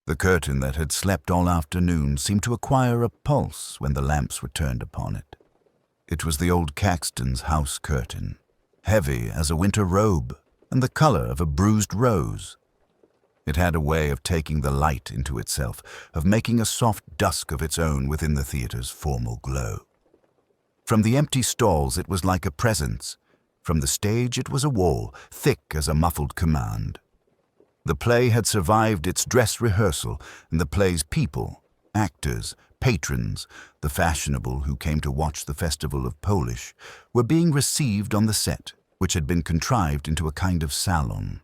The curtain that had slept all afternoon seemed to acquire a pulse when the lamps were turned upon it. It was the old Caxton's house curtain, heavy as a winter robe and the color of a bruised rose. It had a way of taking the light into itself, of making a soft dusk of its own within the theater's formal glow. From the empty stalls it was like a presence. From the stage it was a wall, thick as a muffled command. The play had survived its dress rehearsal, and the play's people, actors, patrons, the fashionable who came to watch the Festival of Polish, were being received on the set, which had been contrived into a kind of salon.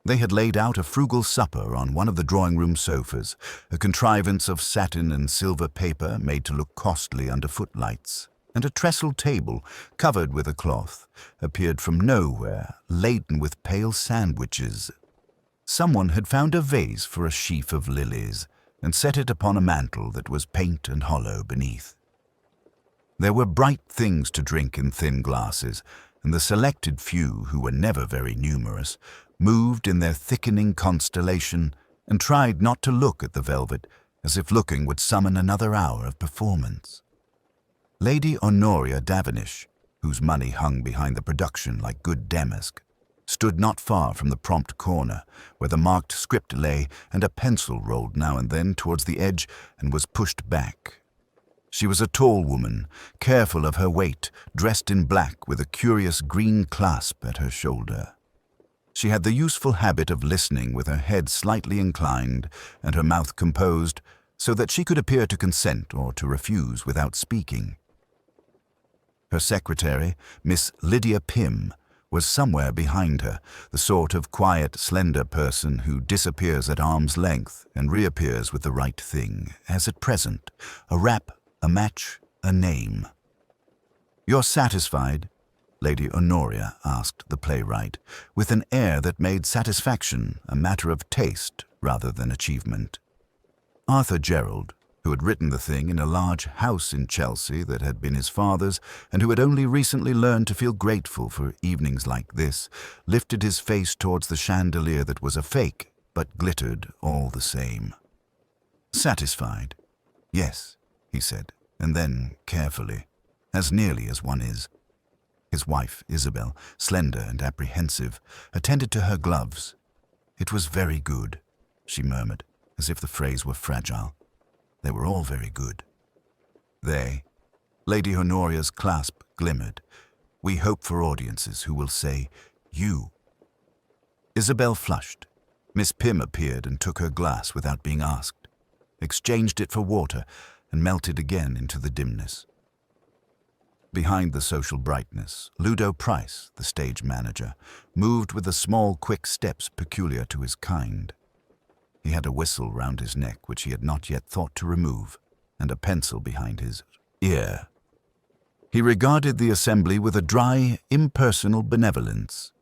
They had laid out a frugal supper on one of the drawing-room sofas, a contrivance of satin and silver paper made to look costly under footlights, and a trestle table, covered with a cloth, appeared from nowhere, laden with pale sandwiches. Someone had found a vase for a sheaf of lilies, and set it upon a mantle that was paint and hollow beneath. There were bright things to drink in thin glasses, and the selected few, who were never very numerous, moved in their thickening constellation and tried not to look at the velvet, as if looking would summon another hour of performance. Lady Honoria Davenish, whose money hung behind the production like good damask, stood not far from the prompt corner, where the marked script lay and a pencil rolled now and then towards the edge and was pushed back. She was a tall woman, careful of her weight, dressed in black with a curious green clasp at her shoulder. She had the useful habit of listening with her head slightly inclined and her mouth composed, so that she could appear to consent or to refuse without speaking. Her secretary, Miss Lydia Pym, was somewhere behind her, the sort of quiet, slender person who disappears at arm's length and reappears with the right thing, as at present, a rap, a match, a name. "You're satisfied?" Lady Honoria asked the playwright, with an air that made satisfaction a matter of taste rather than achievement. Arthur Gerald, who had written the thing in a large house in Chelsea that had been his father's, and who had only recently learned to feel grateful for evenings like this, lifted his face towards the chandelier that was a fake, but glittered all the same. "Satisfied? Yes," he said, and then, carefully, "as nearly as one is." His wife, Isabel, slender and apprehensive, attended to her gloves. "It was very good," she murmured, as if the phrase were fragile. They were all very good. They, Lady Honoria's clasp glimmered. "We hope for audiences who will say, 'You.'" Isabel flushed. Miss Pym appeared and took her glass without being asked, exchanged it for water, and melted again into the dimness. Behind the social brightness, Ludo Price, the stage manager, moved with the small, quick steps peculiar to his kind. He had a whistle round his neck which he had not yet thought to remove, and a pencil behind his ear. He regarded the assembly with a dry, impersonal benevolence.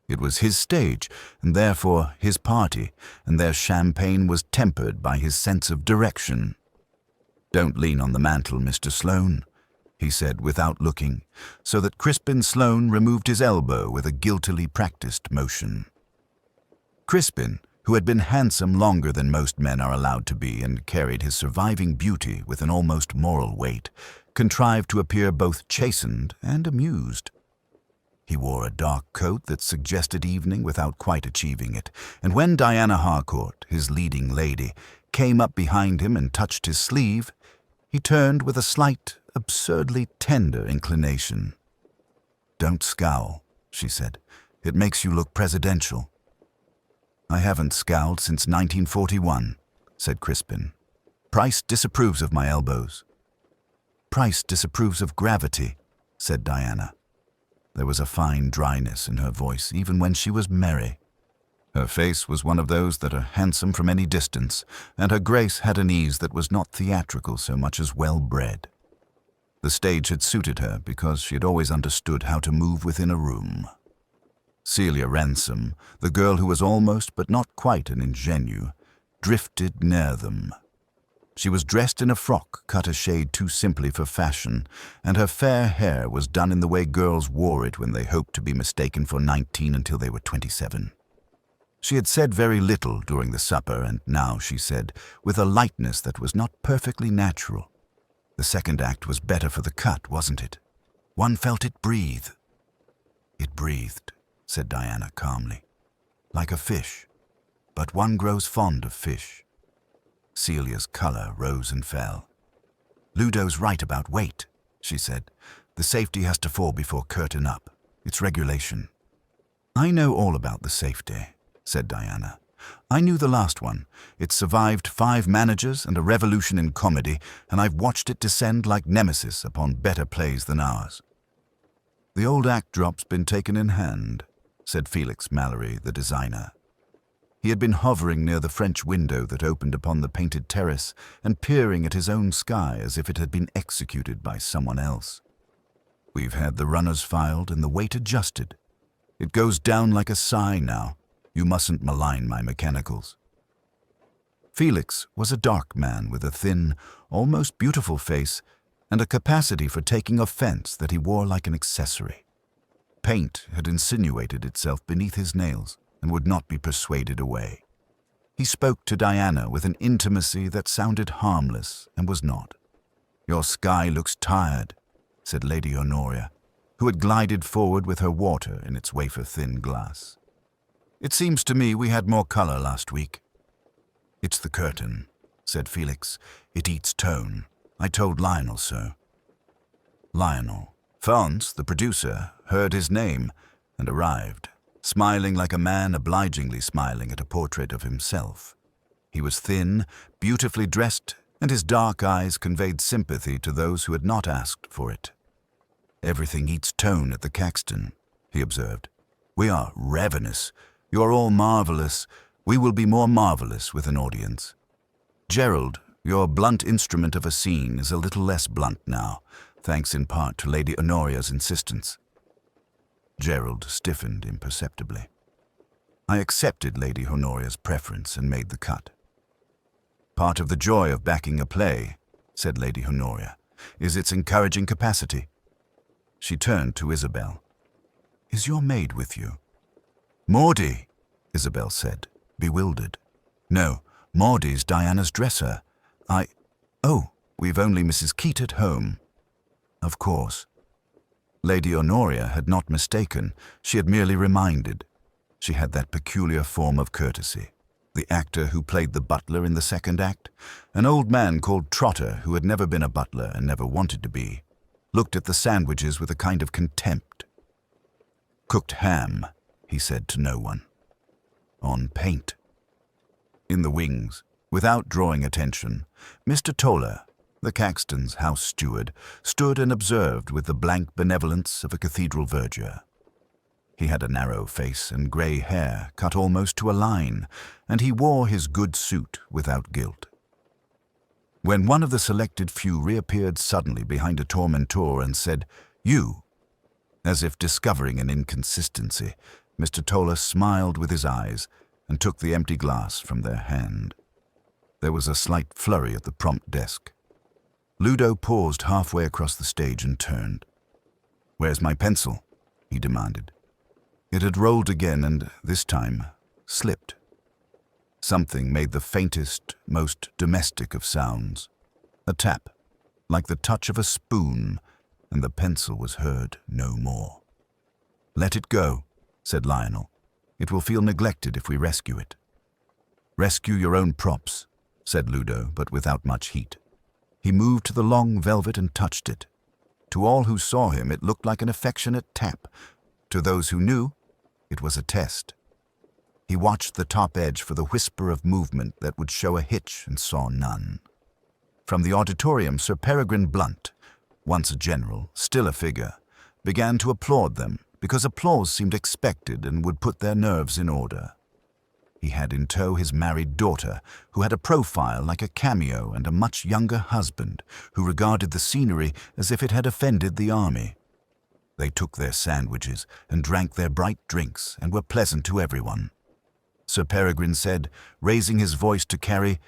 It was his stage, and therefore his party, and their champagne was tempered by his sense of direction. "Don't lean on the mantel, Mr. Sloane," he said without looking, so that Crispin Sloane removed his elbow with a guiltily practiced motion. Crispin, who had been handsome longer than most men are allowed to be and carried his surviving beauty with an almost moral weight, contrived to appear both chastened and amused. He wore a dark coat that suggested evening without quite achieving it, and when Diana Harcourt, his leading lady, came up behind him and touched his sleeve, he turned with a slight, absurdly tender inclination. "Don't scowl," she said. "It makes you look presidential." "I haven't scowled since 1941, said Crispin. "Price disapproves of my elbows." "Price disapproves of gravity," said Diana. There was a fine dryness in her voice, even when she was merry. Her face was one of those that are handsome from any distance, and her grace had an ease that was not theatrical so much as well-bred. The stage had suited her because she had always understood how to move within a room. Celia Ransom, the girl who was almost but not quite an ingenue, drifted near them. She was dressed in a frock cut a shade too simply for fashion, and her fair hair was done in the way girls wore it when they hoped to be mistaken for 19 until they were 27. She had said very little during the supper, and now she said, with a lightness that was not perfectly natural, "The second act was better for the cut, wasn't it? One felt it breathe." "It breathed," said Diana calmly, "like a fish, but one grows fond of fish." Celia's colour rose and fell. "Ludo's right about weight," she said. "The safety has to fall before curtain up. It's regulation." "I know all about the safety," said Diana. "I knew the last one. It survived 5 managers and a revolution in comedy, and I've watched it descend like nemesis upon better plays than ours." "The old act drop's been taken in hand," said Felix Mallory, the designer. He had been hovering near the French window that opened upon the painted terrace and peering at his own sky as if it had been executed by someone else. "We've had the runners filed and the weight adjusted. It goes down like a sigh now. You mustn't malign my mechanicals." Felix was a dark man with a thin, almost beautiful face and a capacity for taking offense that he wore like an accessory. Paint had insinuated itself beneath his nails and would not be persuaded away. He spoke to Diana with an intimacy that sounded harmless and was not. "Your sky looks tired," said Lady Honoria, who had glided forward with her water in its wafer-thin glass. "It seems to me we had more colour last week." "It's the curtain," said Felix. "It eats tone. I told Lionel so." Lionel, Fons, the producer, heard his name and arrived, smiling like a man obligingly smiling at a portrait of himself. He was thin, beautifully dressed, and his dark eyes conveyed sympathy to those who had not asked for it. "Everything eats tone at the Caxton," he observed. "We are ravenous. You are all marvellous. We will be more marvellous with an audience. Gerald, your blunt instrument of a scene is a little less blunt now, thanks in part to Lady Honoria's insistence." Gerald stiffened imperceptibly. "I accepted Lady Honoria's preference and made the cut." "Part of the joy of backing a play," said Lady Honoria, "is its encouraging capacity." She turned to Isabel. "Is your maid with you?" "Maudie," Isabel said, bewildered. "No, Maudie's Diana's dresser. Oh, we've only Mrs. Keat at home." "Of course." Lady Honoria had not mistaken. She had merely reminded. She had that peculiar form of courtesy. The actor who played the butler in the second act, an old man called Trotter who had never been a butler and never wanted to be, looked at the sandwiches with a kind of contempt. "Cooked ham," he said to no one. "On paint." In the wings, without drawing attention, Mr. Toller, the Caxton's house steward, stood and observed with the blank benevolence of a cathedral verger. He had a narrow face and grey hair cut almost to a line, and he wore his good suit without guilt. When one of the selected few reappeared suddenly behind a tormentor and said, "You," as if discovering an inconsistency, Mr. Toller smiled with his eyes and took the empty glass from their hand. There was a slight flurry at the prompt desk. Ludo paused halfway across the stage and turned. "Where's my pencil?" he demanded. It had rolled again and, this time, slipped. Something made the faintest, most domestic of sounds. A tap, like the touch of a spoon, and the pencil was heard no more. "Let it go," said Lionel. "It will feel neglected if we rescue it." "Rescue your own props," said Ludo, but without much heat. He moved to the long velvet and touched it. To all who saw him, it looked like an affectionate tap. To those who knew, it was a test. He watched the top edge for the whisper of movement that would show a hitch and saw none. From the auditorium, Sir Peregrine Blunt, once a general, still a figure, began to applaud them because applause seemed expected and would put their nerves in order. He had in tow his married daughter, who had a profile like a cameo, and a much younger husband, who regarded the scenery as if it had offended the army. They took their sandwiches and drank their bright drinks and were pleasant to everyone. Sir Peregrine said, raising his voice to Carrie,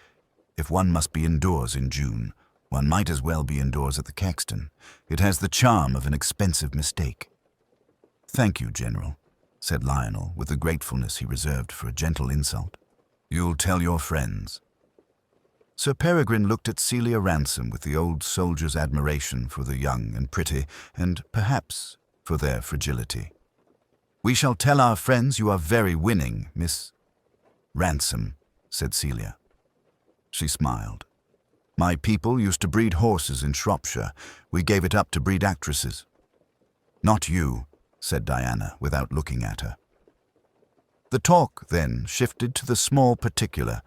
"If one must be indoors in June, one might as well be indoors at the Caxton. It has the charm of an expensive mistake." "Thank you, General." said Lionel with the gratefulness he reserved for a gentle insult. "You'll tell your friends." Sir Peregrine looked at Celia Ransom with the old soldier's admiration for the young and pretty, and perhaps for their fragility. "We shall tell our friends you are very winning, Miss Ransom," said Celia. She smiled. "My people used to breed horses in Shropshire. We gave it up to breed actresses." "Not you," said Diana, without looking at her. The talk, then, shifted to the small particular.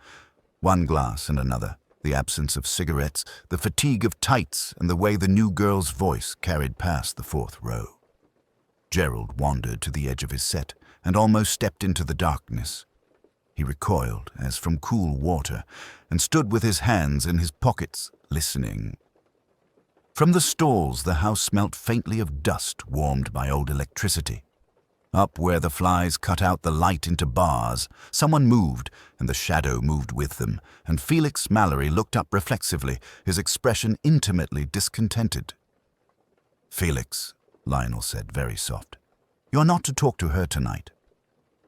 One glass and another, the absence of cigarettes, the fatigue of tights, and the way the new girl's voice carried past the fourth row. Gerald wandered to the edge of his set and almost stepped into the darkness. He recoiled, as from cool water, and stood with his hands in his pockets, listening. From the stalls the house smelt faintly of dust warmed by old electricity. Up where the flies cut out the light into bars, someone moved, and the shadow moved with them, and Felix Mallory looked up reflexively, his expression intimately discontented. "Felix," Lionel said, very soft, "you're not to talk to her tonight."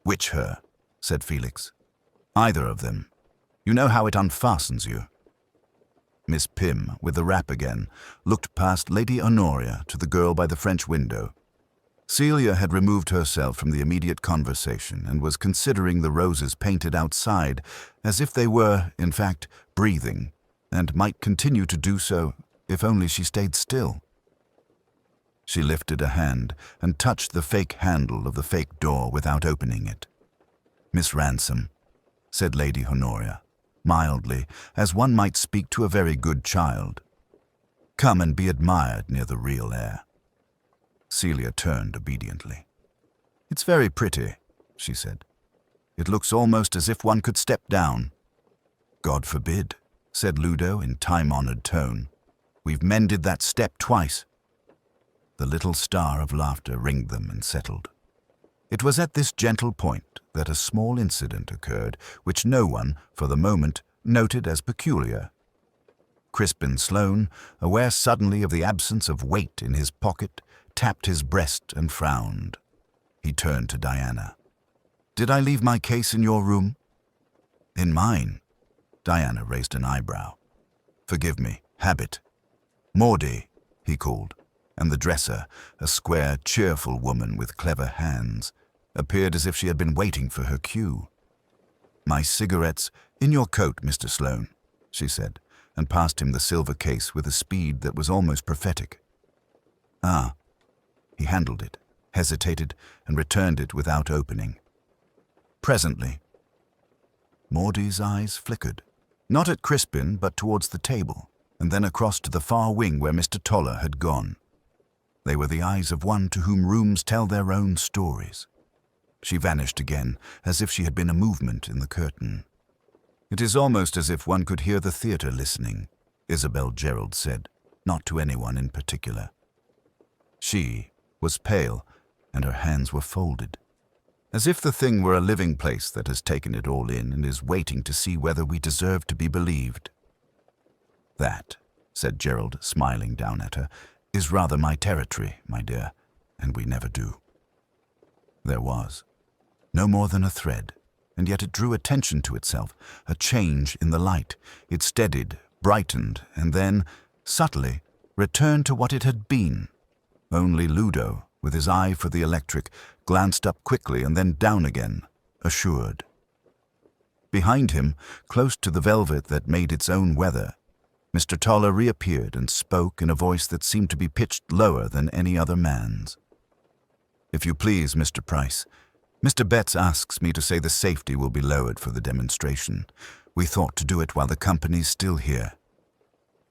"Which her?" said Felix. "Either of them. You know how it unfastens you." Miss Pym, with the wrap again, looked past Lady Honoria to the girl by the French window. Celia had removed herself from the immediate conversation and was considering the roses painted outside as if they were, in fact, breathing, and might continue to do so if only she stayed still. She lifted a hand and touched the fake handle of the fake door without opening it. "Miss Ransom," said Lady Honoria, mildly, as one might speak to a very good child, "come and be admired near the real air." Celia turned obediently. "It's very pretty," she said. "It looks almost as if one could step down." "God forbid," said Ludo in time-honored tone. "We've mended that step twice." The little star of laughter ringed them and settled. It was at this gentle point that a small incident occurred which no one, for the moment, noted as peculiar. Crispin Sloane, aware suddenly of the absence of weight in his pocket, tapped his breast and frowned. He turned to Diana. "Did I leave my case in your room?" "In mine?" Diana raised an eyebrow. "Forgive me. Habit." "Maudie," he called, and the dresser, a square, cheerful woman with clever hands, appeared as if she had been waiting for her cue. "My cigarettes in your coat, Mr. Sloane," she said, and passed him the silver case with a speed that was almost prophetic. "Ah." He handled it, hesitated, and returned it without opening. "Presently." Maudie's eyes flickered, not at Crispin, but towards the table, and then across to the far wing where Mr. Toller had gone. They were the eyes of one to whom rooms tell their own stories. She vanished again, as if she had been a movement in the curtain. "It is almost as if one could hear the theatre listening," Isabel Gerald said, not to anyone in particular. She was pale, and her hands were folded, as if the thing were a living place that has taken it all in and is waiting to see whether we deserve to be believed. "That," said Gerald, smiling down at her, "is rather my territory, my dear, and we never do." There was no more than a thread, and yet it drew attention to itself, a change in the light. It steadied, brightened, and then, subtly, returned to what it had been. Only Ludo, with his eye for the electric, glanced up quickly and then down again, assured. Behind him, close to the velvet that made its own weather, Mr. Toller reappeared and spoke in a voice that seemed to be pitched lower than any other man's. "If you please, Mr. Price, Mr. Betts asks me to say the safety will be lowered for the demonstration. We thought to do it while the company's still here."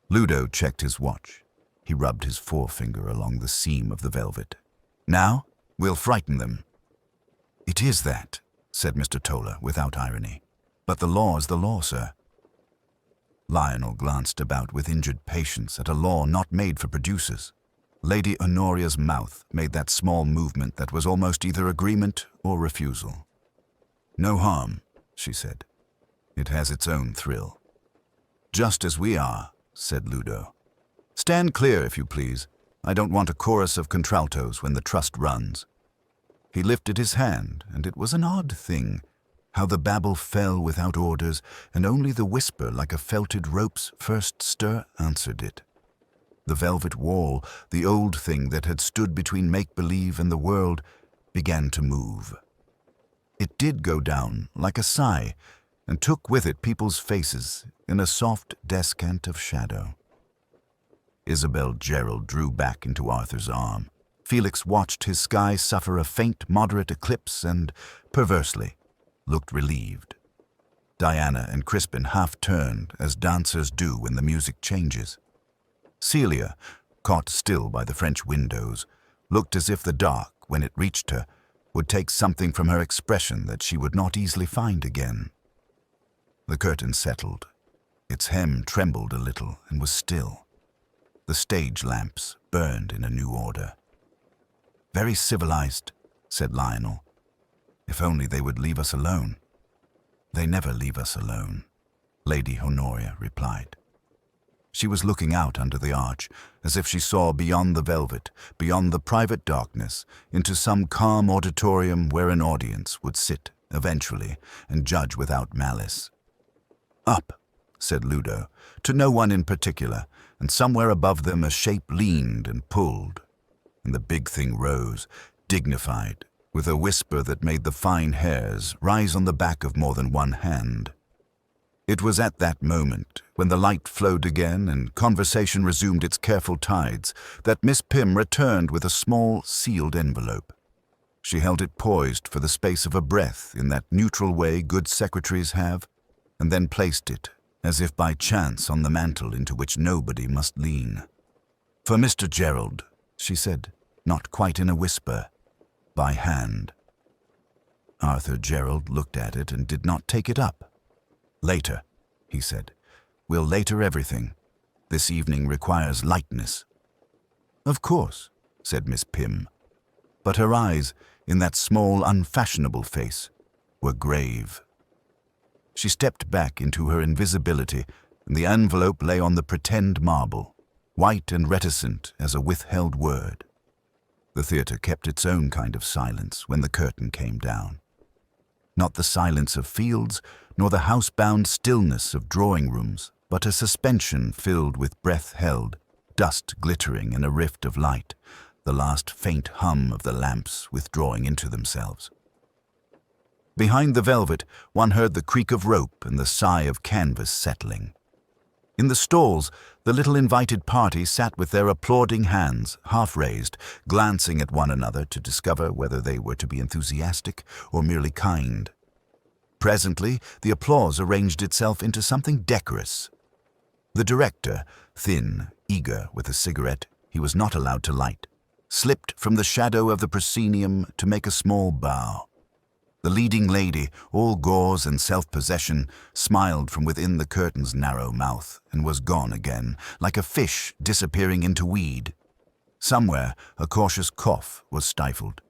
Ludo checked his watch. He rubbed his forefinger along the seam of the velvet. "Now, we'll frighten them." "It is that," said Mr. Toller without irony. "But the law is the law, sir." Lionel glanced about with injured patience at a law not made for producers. Lady Honoria's mouth made that small movement that was almost either agreement or refusal. "No harm," she said. "It has its own thrill." "Just as we are," said Ludo. "Stand clear, if you please. I don't want a chorus of contraltos when the trust runs." He lifted his hand, and it was an odd thing, how the babble fell without orders, and only the whisper like a felted rope's first stir answered it. The velvet wall, the old thing that had stood between make-believe and the world, began to move. It did go down like a sigh, and took with it people's faces in a soft descant of shadow. Isabel Gerald drew back into Arthur's arm. Felix watched his sky suffer a faint, moderate eclipse and, perversely, looked relieved. Diana and Crispin half-turned, as dancers do when the music changes. Celia, caught still by the French windows, looked as if the dark, when it reached her, would take something from her expression that she would not easily find again. The curtain settled. Its hem trembled a little and was still. The stage lamps burned in a new order. "Very civilized," said Lionel. "If only they would leave us alone." "They never leave us alone," Lady Honoria replied. She was looking out under the arch, as if she saw beyond the velvet, beyond the private darkness, into some calm auditorium where an audience would sit, eventually, and judge without malice. "Up," said Ludo, to no one in particular, and somewhere above them a shape leaned and pulled, and the big thing rose, dignified, with a whisper that made the fine hairs rise on the back of more than one hand. It was at that moment, when the light flowed again and conversation resumed its careful tides, that Miss Pym returned with a small, sealed envelope. She held it poised for the space of a breath in that neutral way good secretaries have, and then placed it, as if by chance, on the mantel into which nobody must lean. "For Mr. Gerald," she said, not quite in a whisper, "by hand." Arthur Gerald looked at it and did not take it up. "Later," he said. "We'll later everything. This evening requires lightness." "Of course," said Miss Pym. But her eyes, in that small, unfashionable face, were grave. She stepped back into her invisibility, and the envelope lay on the pretend marble, white and reticent as a withheld word. The theatre kept its own kind of silence when the curtain came down. Not the silence of fields, nor the housebound stillness of drawing rooms, but a suspension filled with breath held, dust glittering in a rift of light, the last faint hum of the lamps withdrawing into themselves. Behind the velvet, one heard the creak of rope and the sigh of canvas settling. In the stalls, the little invited party sat with their applauding hands half raised, glancing at one another to discover whether they were to be enthusiastic or merely kind. Presently, the applause arranged itself into something decorous. The director, thin, eager, with a cigarette he was not allowed to light, slipped from the shadow of the proscenium to make a small bow. The leading lady, all gauze and self-possession, smiled from within the curtain's narrow mouth and was gone again, like a fish disappearing into weed. Somewhere a cautious cough was stifled.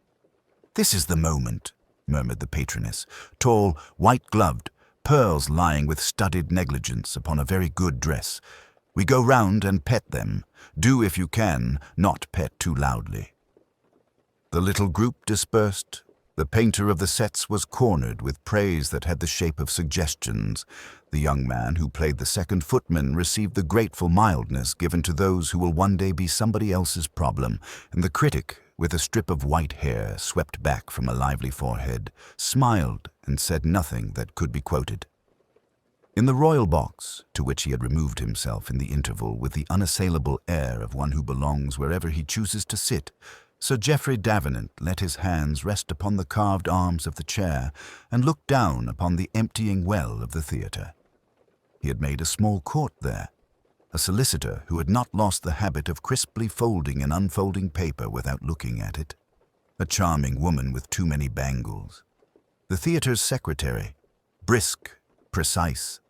"This is the moment," murmured the patroness, tall, white-gloved, pearls lying with studied negligence upon a very good dress. "We go round and pet them. Do, if you can, not pet too loudly." The little group dispersed. The painter of the sets was cornered with praise that had the shape of suggestions. The young man who played the second footman received the grateful mildness given to those who will one day be somebody else's problem, and the critic, with a strip of white hair swept back from a lively forehead, smiled and said nothing that could be quoted. In the royal box, to which he had removed himself in the interval with the unassailable air of one who belongs wherever he chooses to sit, Sir Geoffrey Davenant let his hands rest upon the carved arms of the chair and looked down upon the emptying well of the theatre. He had made a small court there, a solicitor who had not lost the habit of crisply folding and unfolding paper without looking at it, a charming woman with too many bangles, the theatre's secretary, brisk, precise,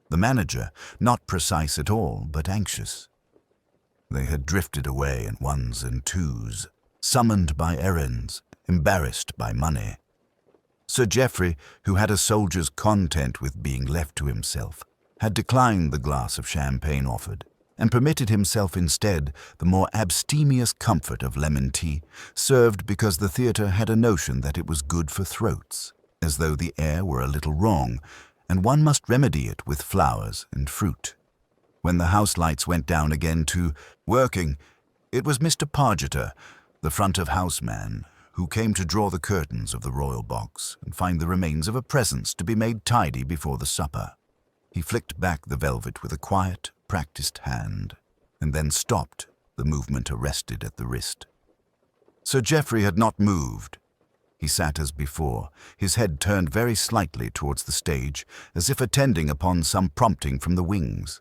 the manager, not precise at all, but anxious. They had drifted away in ones and twos, summoned by errands, embarrassed by money. Sir Geoffrey, who had a soldier's content with being left to himself, had declined the glass of champagne offered, and permitted himself instead the more abstemious comfort of lemon tea, served because the theatre had a notion that it was good for throats, as though the air were a little wrong, and one must remedy it with flowers and fruit. When the house lights went down again to working, it was Mr. Pargeter, the front-of-house man, who came to draw the curtains of the royal box and find the remains of a presence to be made tidy before the supper. He flicked back the velvet with a quiet, practiced hand, and then stopped, the movement arrested at the wrist. Sir Geoffrey had not moved. He sat as before, his head turned very slightly towards the stage, as if attending upon some prompting from the wings.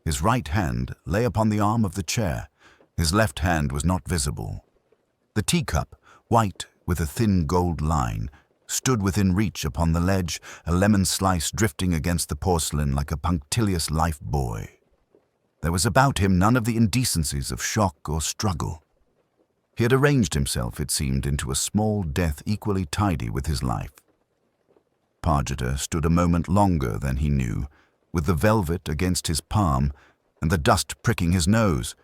His right hand lay upon the arm of the chair. His left hand was not visible. The teacup, white with a thin gold line, stood within reach upon the ledge, a lemon slice drifting against the porcelain like a punctilious life buoy. There was about him none of the indecencies of shock or struggle. He had arranged himself, it seemed, into a small death equally tidy with his life. Pargeter stood a moment longer than he knew, with the velvet against his palm and the dust pricking his nose.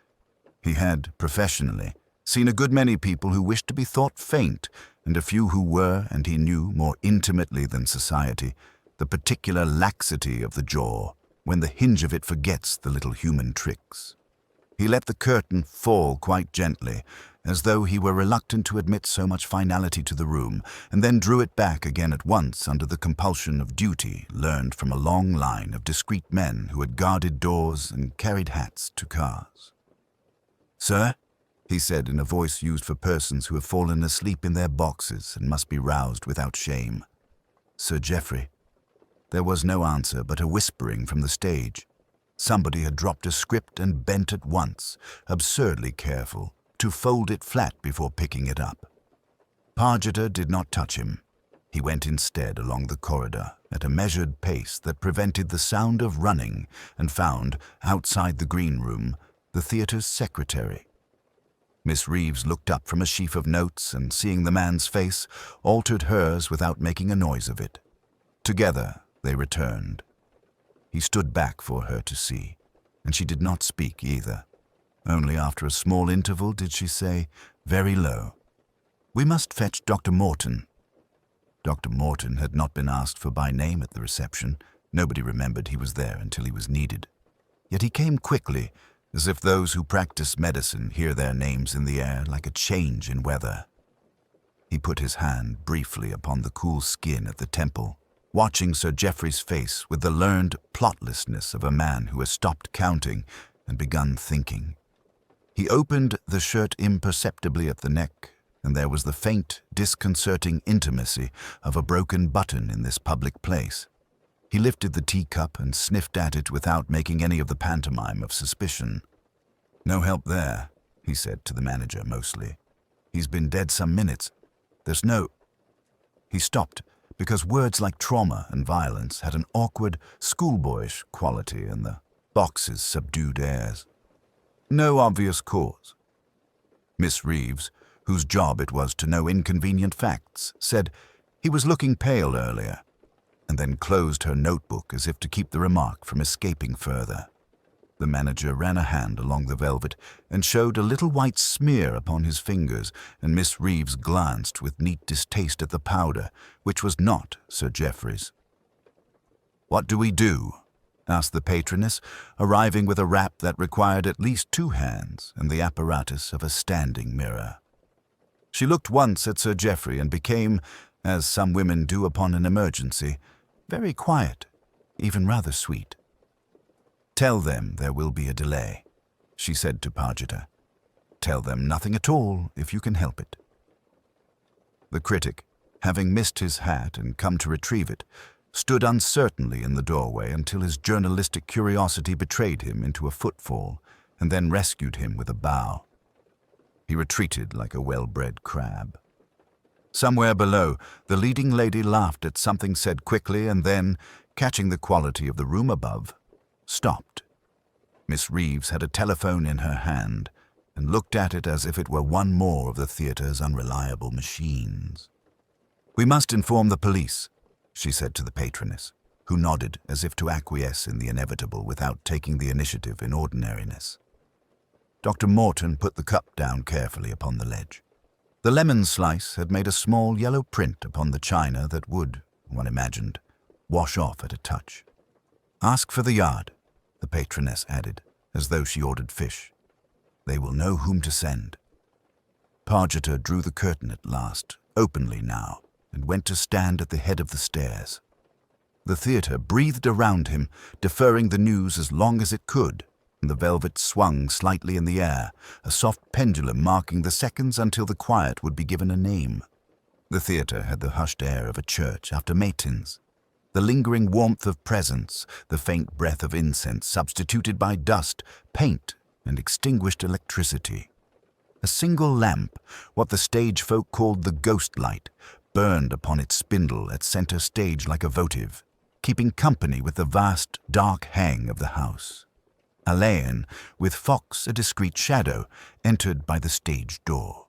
He had, professionally, seen a good many people who wished to be thought faint, and a few who were, and he knew, more intimately than society, the particular laxity of the jaw, when the hinge of it forgets the little human tricks. He let the curtain fall quite gently, as though he were reluctant to admit so much finality to the room, and then drew it back again at once under the compulsion of duty learned from a long line of discreet men who had guarded doors and carried hats to cars. "Sir?" he said in a voice used for persons who have fallen asleep in their boxes and must be roused without shame. "Sir Geoffrey." There was no answer but a whispering from the stage. Somebody had dropped a script and bent at once, absurdly careful, to fold it flat before picking it up. Pargeter did not touch him. He went instead along the corridor at a measured pace that prevented the sound of running, and found, outside the green room, the theatre's secretary. Miss Reeves looked up from a sheaf of notes and, seeing the man's face, altered hers without making a noise of it. Together they returned. He stood back for her to see, and she did not speak either. Only after a small interval did she say, very low, "We must fetch Dr. Morton." Dr. Morton had not been asked for by name at the reception. Nobody remembered he was there until he was needed. Yet he came quickly, as if those who practice medicine hear their names in the air like a change in weather. He put his hand briefly upon the cool skin at the temple, watching Sir Geoffrey's face with the learned plotlessness of a man who has stopped counting and begun thinking. He opened the shirt imperceptibly at the neck, and there was the faint, disconcerting intimacy of a broken button in this public place. He lifted the teacup and sniffed at it without making any of the pantomime of suspicion. "No help there," he said to the manager mostly. "He's been dead some minutes. There's no—" He stopped, because words like trauma and violence had an awkward, schoolboyish quality in the box's subdued airs. "No obvious cause." Miss Reeves, whose job it was to know inconvenient facts, said he was looking pale earlier, and then closed her notebook as if to keep the remark from escaping further. The manager ran a hand along the velvet and showed a little white smear upon his fingers, and Miss Reeves glanced with neat distaste at the powder, which was not Sir Geoffrey's. "What do we do?" asked the patroness, arriving with a wrap that required at least 2 hands and the apparatus of a standing mirror. She looked once at Sir Geoffrey and became, as some women do upon an emergency, very quiet, even rather sweet. "Tell them there will be a delay," she said to Pargeter. "Tell them nothing at all if you can help it." The critic, having missed his hat and come to retrieve it, stood uncertainly in the doorway until his journalistic curiosity betrayed him into a footfall and then rescued him with a bow. He retreated like a well-bred crab. Somewhere below, the leading lady laughed at something said quickly and then, catching the quality of the room above, stopped. Miss Reeves had a telephone in her hand and looked at it as if it were one more of the theatre's unreliable machines. "We must inform the police," she said to the patroness. who nodded as if to acquiesce in the inevitable without taking the initiative in ordinariness. Dr. Morton put the cup down carefully upon the ledge. The lemon slice had made a small yellow print upon the china that would, one imagined, wash off at a touch. "Ask for the yard," the patroness added, as though she ordered fish. "They will know whom to send." Pargeter drew the curtain at last, openly now, and went to stand at the head of the stairs. The theatre breathed around him, deferring the news as long as it could, and the velvet swung slightly in the air, a soft pendulum marking the seconds until the quiet would be given a name. The theatre had the hushed air of a church after matins. The lingering warmth of presence, the faint breath of incense substituted by dust, paint, and extinguished electricity. A single lamp, what the stage folk called the ghost light, burned upon its spindle at center stage like a votive, keeping company with the vast, dark hang of the house. Alleyn, with Fox a discreet shadow, entered by the stage door.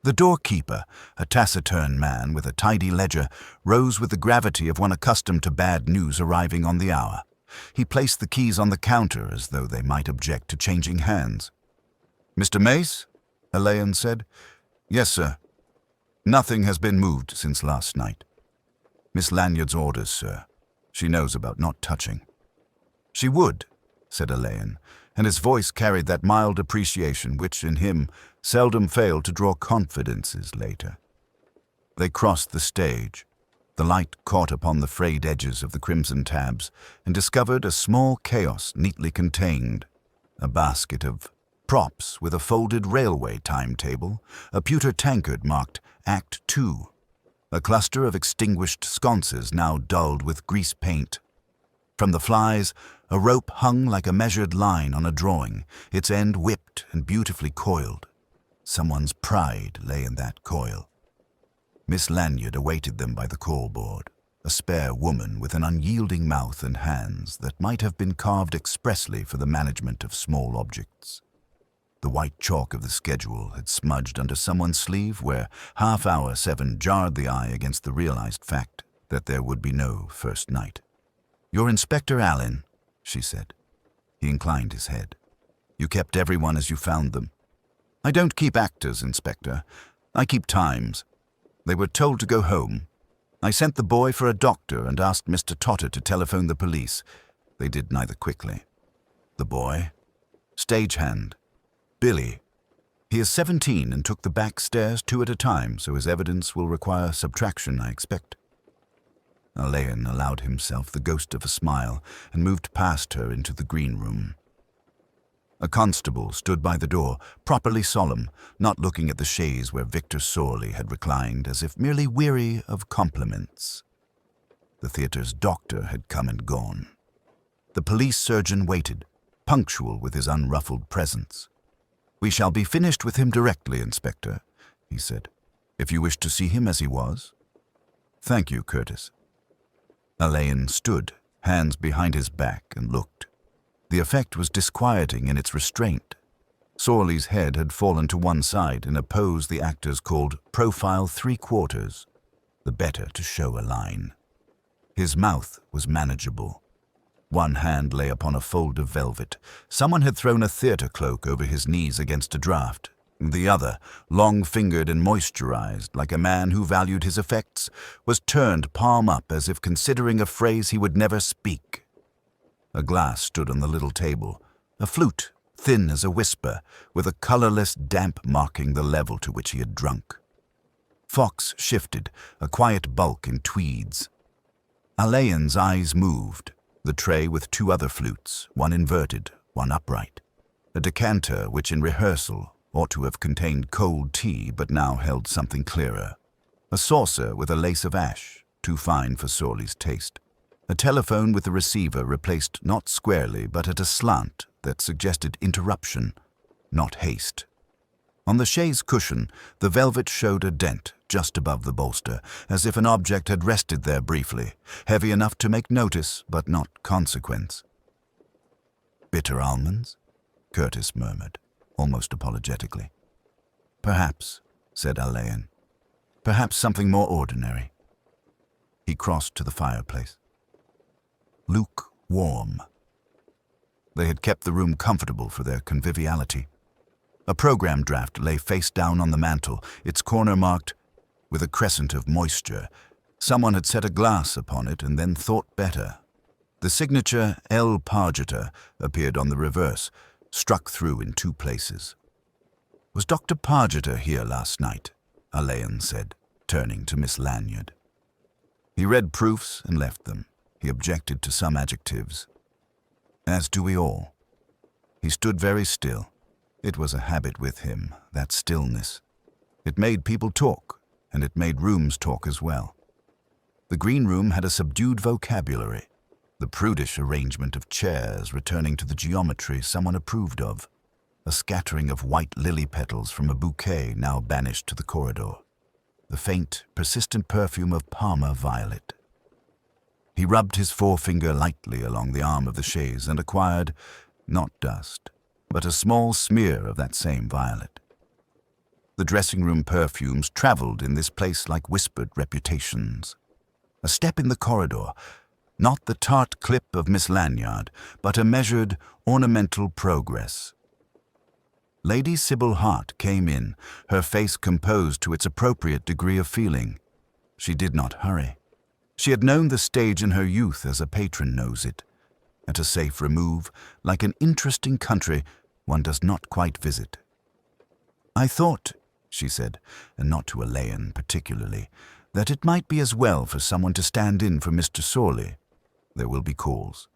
The doorkeeper, a taciturn man with a tidy ledger, rose with the gravity of one accustomed to bad news arriving on the hour. He placed the keys on the counter as though they might object to changing hands. "Mr. Mace?" Alleyn said. "Yes, sir. Nothing has been moved since last night. Miss Lanyard's orders, sir. She knows about not touching." "She would," said Alleyn, and his voice carried that mild appreciation which, in him, seldom failed to draw confidences later. They crossed the stage. The light caught upon the frayed edges of the crimson tabs and discovered a small chaos neatly contained. A basket of props with a folded railway timetable, a pewter tankard marked Act 2, a cluster of extinguished sconces now dulled with grease paint. From the flies, a rope hung like a measured line on a drawing, its end whipped and beautifully coiled. Someone's pride lay in that coil. Miss Lanyard awaited them by the call-board, a spare woman with an unyielding mouth and hands that might have been carved expressly for the management of small objects. The white chalk of the schedule had smudged under someone's sleeve where half-hour 7 jarred the eye against the realized fact that there would be no first night. "You're Inspector Alleyn," she said. He inclined his head. "You kept everyone as you found them." "I don't keep actors, Inspector. I keep times. They were told to go home. I sent the boy for a doctor and asked Mr. Totter to telephone the police. They did neither quickly." "The boy?" "Stagehand. Billy. He is 17 and took the back stairs 2 at a time, so his evidence will require subtraction, I expect." Alleyn allowed himself the ghost of a smile and moved past her into the green room. A constable stood by the door, properly solemn, not looking at the chaise where Victor Sorley had reclined, as if merely weary of compliments. The theatre's doctor had come and gone. The police surgeon waited, punctual with his unruffled presence. "We shall be finished with him directly, Inspector," he said, "if you wish to see him as he was." "Thank you, Curtis." Alleyn stood, hands behind his back, and looked. The effect was disquieting in its restraint. Sorley's head had fallen to one side in a pose the actors called profile 3/4, the better to show a line. His mouth was manageable. One hand lay upon a fold of velvet. Someone had thrown a theatre cloak over his knees against a draught. The other, long-fingered and moisturized, like a man who valued his effects, was turned palm up as if considering a phrase he would never speak. A glass stood on the little table, a flute, thin as a whisper, with a colorless damp marking the level to which he had drunk. Fox shifted, a quiet bulk in tweeds. Alleyn's eyes moved. The tray with 2 other flutes, one inverted, one upright. A decanter which in rehearsal ought to have contained cold tea but now held something clearer. A saucer with a lace of ash, too fine for Sorley's taste. A telephone with a receiver replaced not squarely but at a slant that suggested interruption, not haste. On the chaise cushion, the velvet showed a dent just above the bolster, as if an object had rested there briefly, heavy enough to make notice, but not consequence. "Bitter almonds?" Curtis murmured, almost apologetically. "Perhaps," said Alleyn. "Perhaps something more ordinary." He crossed to the fireplace. lukewarm. They had kept the room comfortable for their conviviality. A program draft lay face down on the mantel, its corner marked with a crescent of moisture. Someone had set a glass upon it and then thought better. The signature L. Pargeter appeared on the reverse, struck through in 2 places. "Was Dr. Pargeter here last night?" Alleyn said, turning to Miss Lanyard. He read proofs and left them. He objected to some adjectives. As do we all. He stood very still. It was a habit with him, that stillness. It made people talk, and it made rooms talk as well. The green room had a subdued vocabulary, the prudish arrangement of chairs returning to the geometry someone approved of, a scattering of white lily petals from a bouquet now banished to the corridor, the faint, persistent perfume of Parma violet. He rubbed his forefinger lightly along the arm of the chaise and acquired, not dust, but a small smear of that same violet. The dressing-room perfumes traveled in this place like whispered reputations. A step in the corridor, not the tart clip of Miss Lanyard, but a measured, ornamental progress. Lady Sybil Hart came in, her face composed to its appropriate degree of feeling. She did not hurry. She had known the stage in her youth as a patron knows it. At a safe remove, like an interesting country one does not quite visit. "I thought," she said, and not to Alleyn particularly, "that it might be as well for someone to stand in for Mr. Sorley. There will be calls."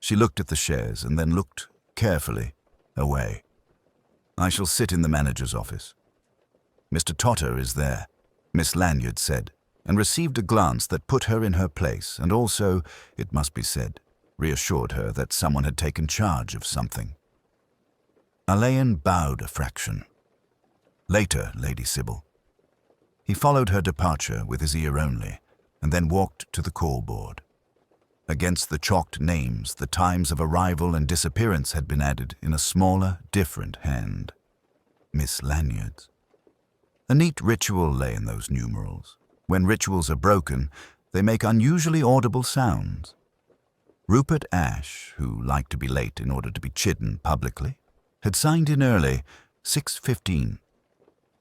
She looked at the chaise and then looked, carefully, away. "I shall sit in the manager's office." "Mr. Totter is there," Miss Lanyard said, and received a glance that put her in her place and also, it must be said, reassured her that someone had taken charge of something. Alleyn bowed a fraction. "Later, Lady Sybil." He followed her departure with his ear only, and then walked to the call board. Against the chalked names, the times of arrival and disappearance had been added in a smaller, different hand. Miss Lanyard's. A neat ritual lay in those numerals. When rituals are broken, they make unusually audible sounds. Rupert Ashe, who liked to be late in order to be chidden publicly, had signed in early, 6:15.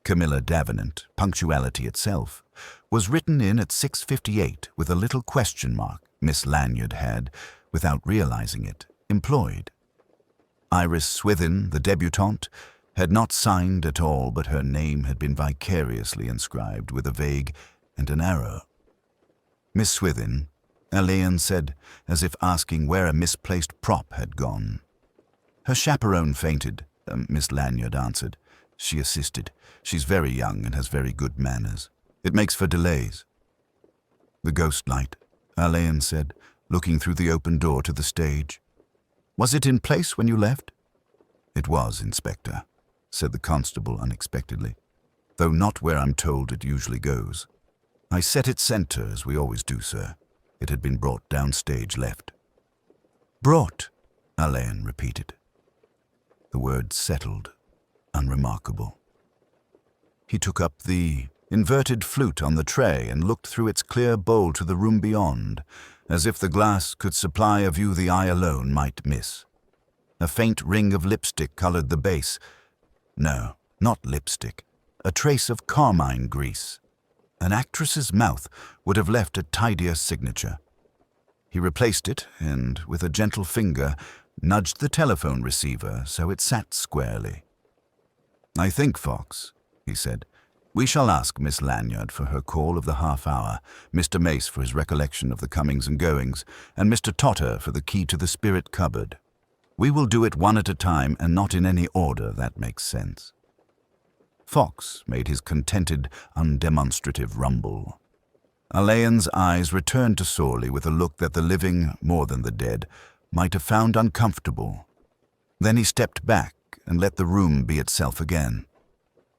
Camilla Davenant, punctuality itself, was written in at 6:58 with a little question mark Miss Lanyard had, without realizing it, employed. Iris Swithin, the debutante, had not signed at all, but her name had been vicariously inscribed with a vague and an arrow. "Miss Swithin," Alleyn said, as if asking where a misplaced prop had gone. "Her chaperone fainted," Miss Lanyard answered. "She assisted. She's very young and has very good manners. It makes for delays." "The ghost light," Alleyn said, looking through the open door to the stage. "Was it in place when you left?" "It was, Inspector," said the constable unexpectedly, "though not where I'm told it usually goes. I set it center, as we always do, sir. It had been brought downstage left." "Brought," Alleyn repeated. The word settled, unremarkable. He took up the inverted flute on the tray and looked through its clear bowl to the room beyond, as if the glass could supply a view the eye alone might miss. A faint ring of lipstick colored the base. No, not lipstick, a trace of carmine grease. An actress's mouth would have left a tidier signature. He replaced it and, with a gentle finger, nudged the telephone receiver so it sat squarely. "I think, Fox," he said, "we shall ask Miss Lanyard for her call of the half-hour, Mr. Mace for his recollection of the comings and goings, and Mr. Totter for the key to the spirit cupboard. We will do it one at a time and not in any order that makes sense." Fox made his contented, undemonstrative rumble. Alleyn's eyes returned to Sorley with a look that the living, more than the dead, might have found uncomfortable. Then he stepped back and let the room be itself again.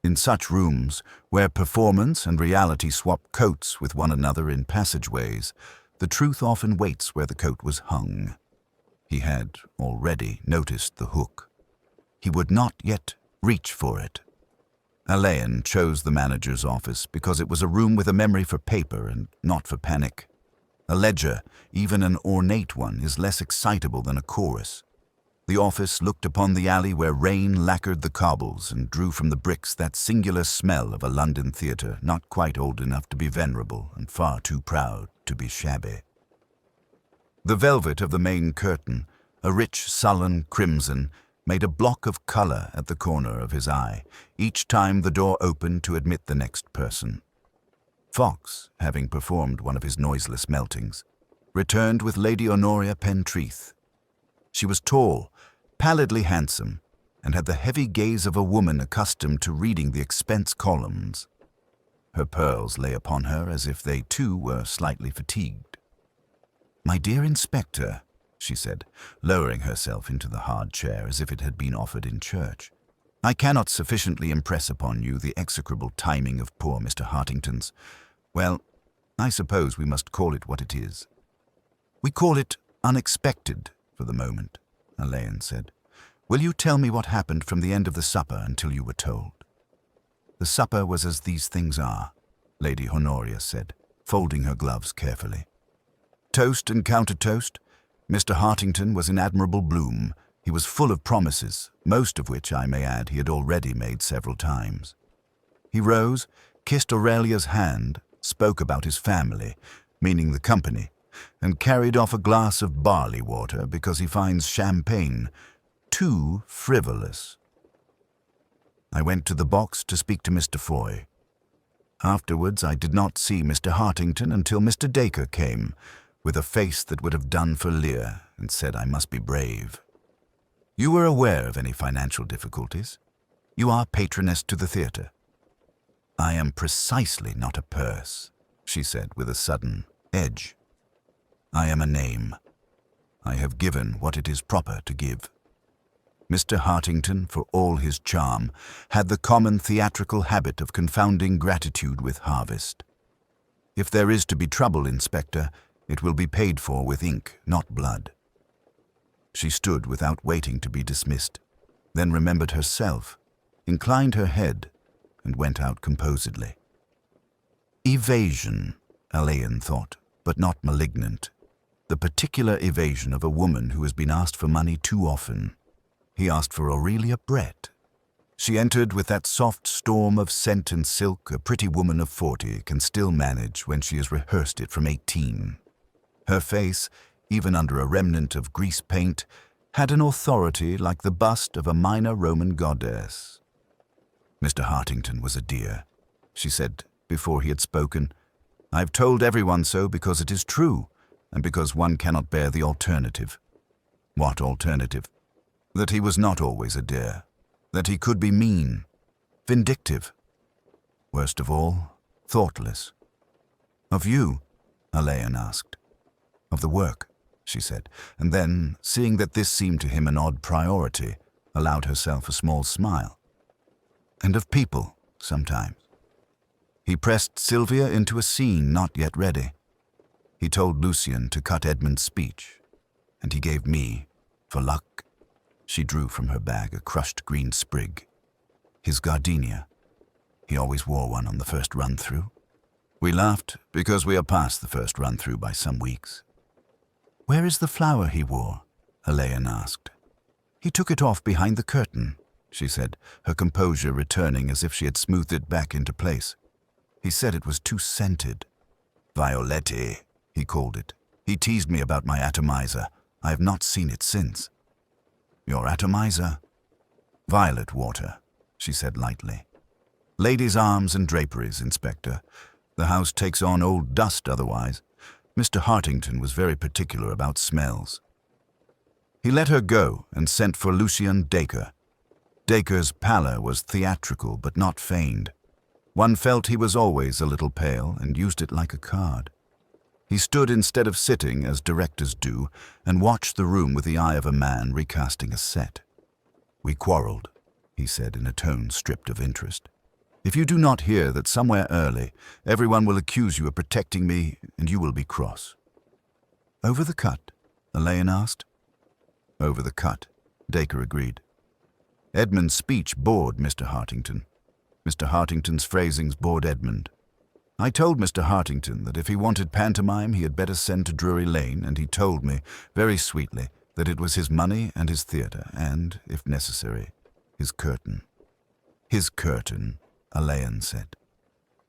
In such rooms, where performance and reality swap coats with one another in passageways, the truth often waits where the coat was hung. He had already noticed the hook. He would not yet reach for it. Alleyn chose the manager's office because it was a room with a memory for paper and not for panic. A ledger, even an ornate one, is less excitable than a chorus. The office looked upon the alley where rain lacquered the cobbles and drew from the bricks that singular smell of a London theatre not quite old enough to be venerable and far too proud to be shabby. The velvet of the main curtain, a rich, sullen crimson, made a block of colour at the corner of his eye, each time the door opened to admit the next person. Fox, having performed one of his noiseless meltings, returned with Lady Honoria Pentreath. She was tall, pallidly handsome, and had the heavy gaze of a woman accustomed to reading the expense columns. Her pearls lay upon her as if they too were slightly fatigued. "My dear Inspector," she said, lowering herself into the hard chair as if it had been offered in church, "I cannot sufficiently impress upon you the execrable timing of poor Mr. Hartington's. Well, I suppose we must call it what it is." "We call it unexpected for the moment," Alleyn said. "Will you tell me what happened from the end of the supper until you were told?" "The supper was as these things are," Lady Honoria said, folding her gloves carefully. "Toast and counter-toast. Mr. Hartington was in admirable bloom. He was full of promises, most of which, I may add, he had already made several times. He rose, kissed Aurelia's hand, spoke about his family, meaning the company, and carried off a glass of barley water because he finds champagne too frivolous. I went to the box to speak to Mr. Foy. Afterwards, I did not see Mr. Hartington until Mr. Dacre came, with a face that would have done for Lear, and said I must be brave. You were aware of any financial difficulties? You are patroness to the theatre. I am precisely not a purse, she said with a sudden edge. I am a name. I have given what it is proper to give. Mr. Hartington, for all his charm, had the common theatrical habit of confounding gratitude with harvest. If there is to be trouble, Inspector, it will be paid for with ink, not blood. She stood without waiting to be dismissed, then remembered herself, inclined her head, and went out composedly. Evasion, Alleyn thought, but not malignant. The particular evasion of a woman who has been asked for money too often. He asked for Aurelia Brett. She entered with that soft storm of scent and silk a pretty woman of 40 can still manage when she has rehearsed it from 18. Her face, even under a remnant of grease paint, had an authority like the bust of a minor Roman goddess. Mr. Hartington was a dear, she said before he had spoken. I've told everyone so because it is true, and because one cannot bear the alternative. What alternative? That he was not always a dear, that he could be mean, vindictive. Worst of all, thoughtless. Of you? Alleyn asked. Of the work, she said, and then, seeing that this seemed to him an odd priority, allowed herself a small smile. And of people, sometimes. He pressed Sylvia into a scene not yet ready. He told Lucian to cut Edmund's speech, and he gave me, for luck. She drew from her bag a crushed green sprig. His gardenia. He always wore one on the first run-through. We laughed because we are past the first run-through by some weeks. Where is the flower he wore? Alleyn asked. He took it off behind the curtain, she said, her composure returning as if she had smoothed it back into place. He said it was too scented. Violette, he called it. He teased me about my atomizer. I have not seen it since. Your atomizer? Violet water, she said lightly. Ladies' arms and draperies, Inspector. The house takes on old dust otherwise. Mr. Hartington was very particular about smells. He let her go and sent for Lucian Dacre. Dacre's pallor was theatrical but not feigned. One felt he was always a little pale and used it like a card. He stood instead of sitting, as directors do, and watched the room with the eye of a man recasting a set. We quarreled, he said in a tone stripped of interest. If you do not hear that somewhere early, everyone will accuse you of protecting me, and you will be cross. Over the cut? Alleyn asked. Over the cut, Dacre agreed. Edmund's speech bored Mr. Hartington. Mr. Hartington's phrasings bored Edmund. I told Mr. Hartington that if he wanted pantomime he had better send to Drury Lane, and he told me, very sweetly, that it was his money and his theatre, and, if necessary, his curtain. His curtain, Alleyn said.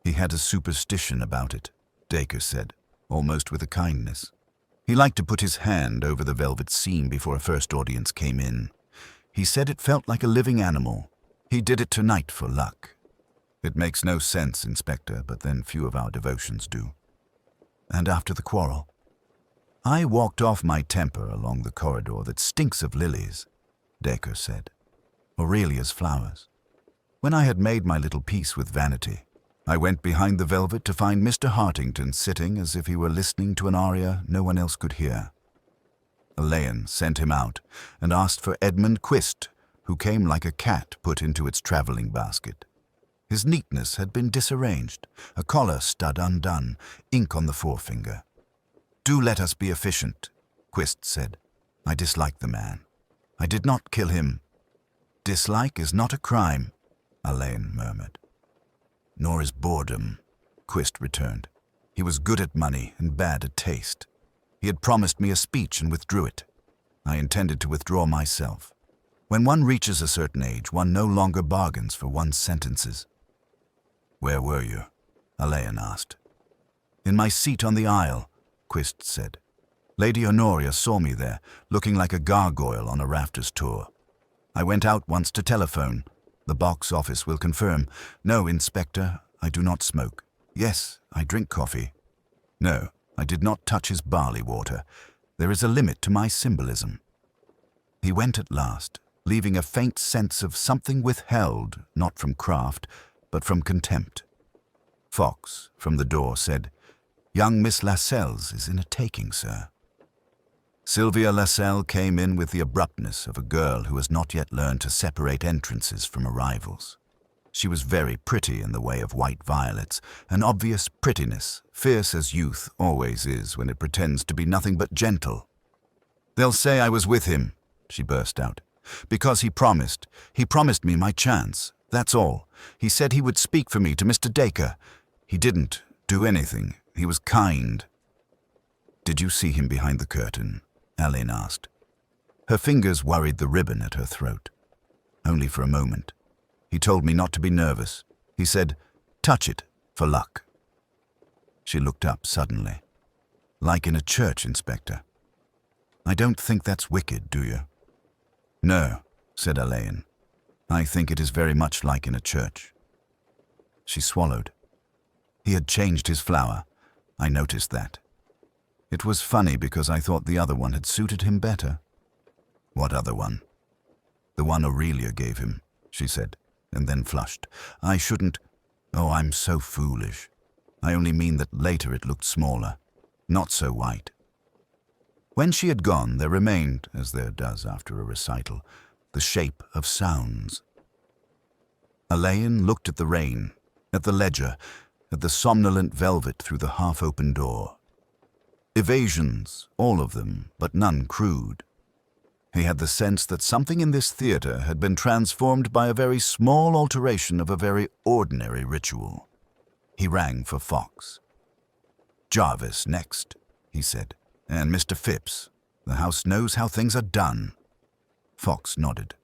He had a superstition about it, Dacre said, almost with a kindness. He liked to put his hand over the velvet seam before a first audience came in. He said it felt like a living animal. He did it tonight for luck. It makes no sense, Inspector, but then few of our devotions do. And after the quarrel? I walked off my temper along the corridor that stinks of lilies, Dacre said. Aurelia's flowers. When I had made my little peace with vanity, I went behind the velvet to find Mr. Hartington sitting as if he were listening to an aria no one else could hear. Alleyn sent him out and asked for Edmund Quist, who came like a cat put into its travelling basket. His neatness had been disarranged, a collar stud undone, ink on the forefinger. "Do let us be efficient," Quist said. "I dislike the man. I did not kill him." "Dislike is not a crime," Alleyn murmured. "Nor is boredom," Quist returned. "He was good at money and bad at taste. He had promised me a speech and withdrew it. I intended to withdraw myself. When one reaches a certain age, one no longer bargains for one's sentences." "Where were you?" Alleyn asked. "In my seat on the aisle," Quist said. "Lady Honoria saw me there, looking like a gargoyle on a rafters tour. I went out once to telephone. The box office will confirm. No, Inspector, I do not smoke. Yes, I drink coffee. No, I did not touch his barley water. There is a limit to my symbolism." He went at last, leaving a faint sense of something withheld, not from craft, but from contempt. Fox, from the door, said, "Young Miss Lascelles is in a taking, sir." Sylvia Lascelles came in with the abruptness of a girl who has not yet learned to separate entrances from arrivals. She was very pretty in the way of white violets, an obvious prettiness, fierce as youth always is when it pretends to be nothing but gentle. "They'll say I was with him," she burst out, "because he promised me my chance, that's all. He said he would speak for me to Mr. Dacre. He didn't do anything. He was kind." "Did you see him behind the curtain?" Alleyn asked. Her fingers worried the ribbon at her throat. "Only for a moment. He told me not to be nervous. He said, 'Touch it, for luck.'" She looked up suddenly. "Like in a church, Inspector. I don't think that's wicked, do you?" "No," said Alleyn. "I think it is very much like in a church." She swallowed. He had changed his flower. I noticed that. It was funny because I thought the other one had suited him better. "What other one?" "The one Aurelia gave him," she said, and then flushed. "I shouldn't... Oh, I'm so foolish. I only mean that later it looked smaller, not so white." When she had gone, there remained, as there does after a recital, the shape of sounds. Alleyn looked at the rain, at the ledger, at the somnolent velvet through the half-open door. Evasions, all of them, but none crude. He had the sense that something in this theatre had been transformed by a very small alteration of a very ordinary ritual. He rang for Fox. "Jarvis next," he said, "and Mr. Phipps. The house knows how things are done." Fox nodded.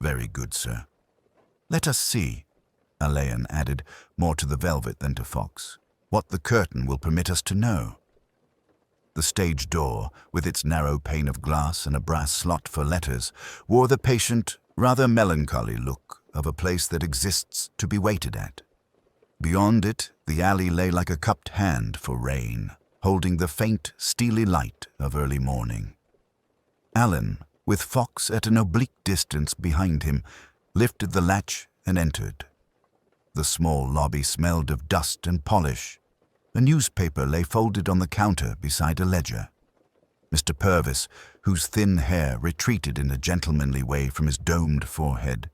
"Very good, sir." "Let us see," Alleyn added, more to the velvet than to Fox, "what the curtain will permit us to know." The stage door, with its narrow pane of glass and a brass slot for letters, wore the patient, rather melancholy look of a place that exists to be waited at. Beyond it, the alley lay like a cupped hand for rain, holding the faint, steely light of early morning. Alleyn, with Fox at an oblique distance behind him, lifted the latch and entered. The small lobby smelled of dust and polish. A newspaper lay folded on the counter beside a ledger. Mr. Purvis, whose thin hair retreated in a gentlemanly way from his domed forehead,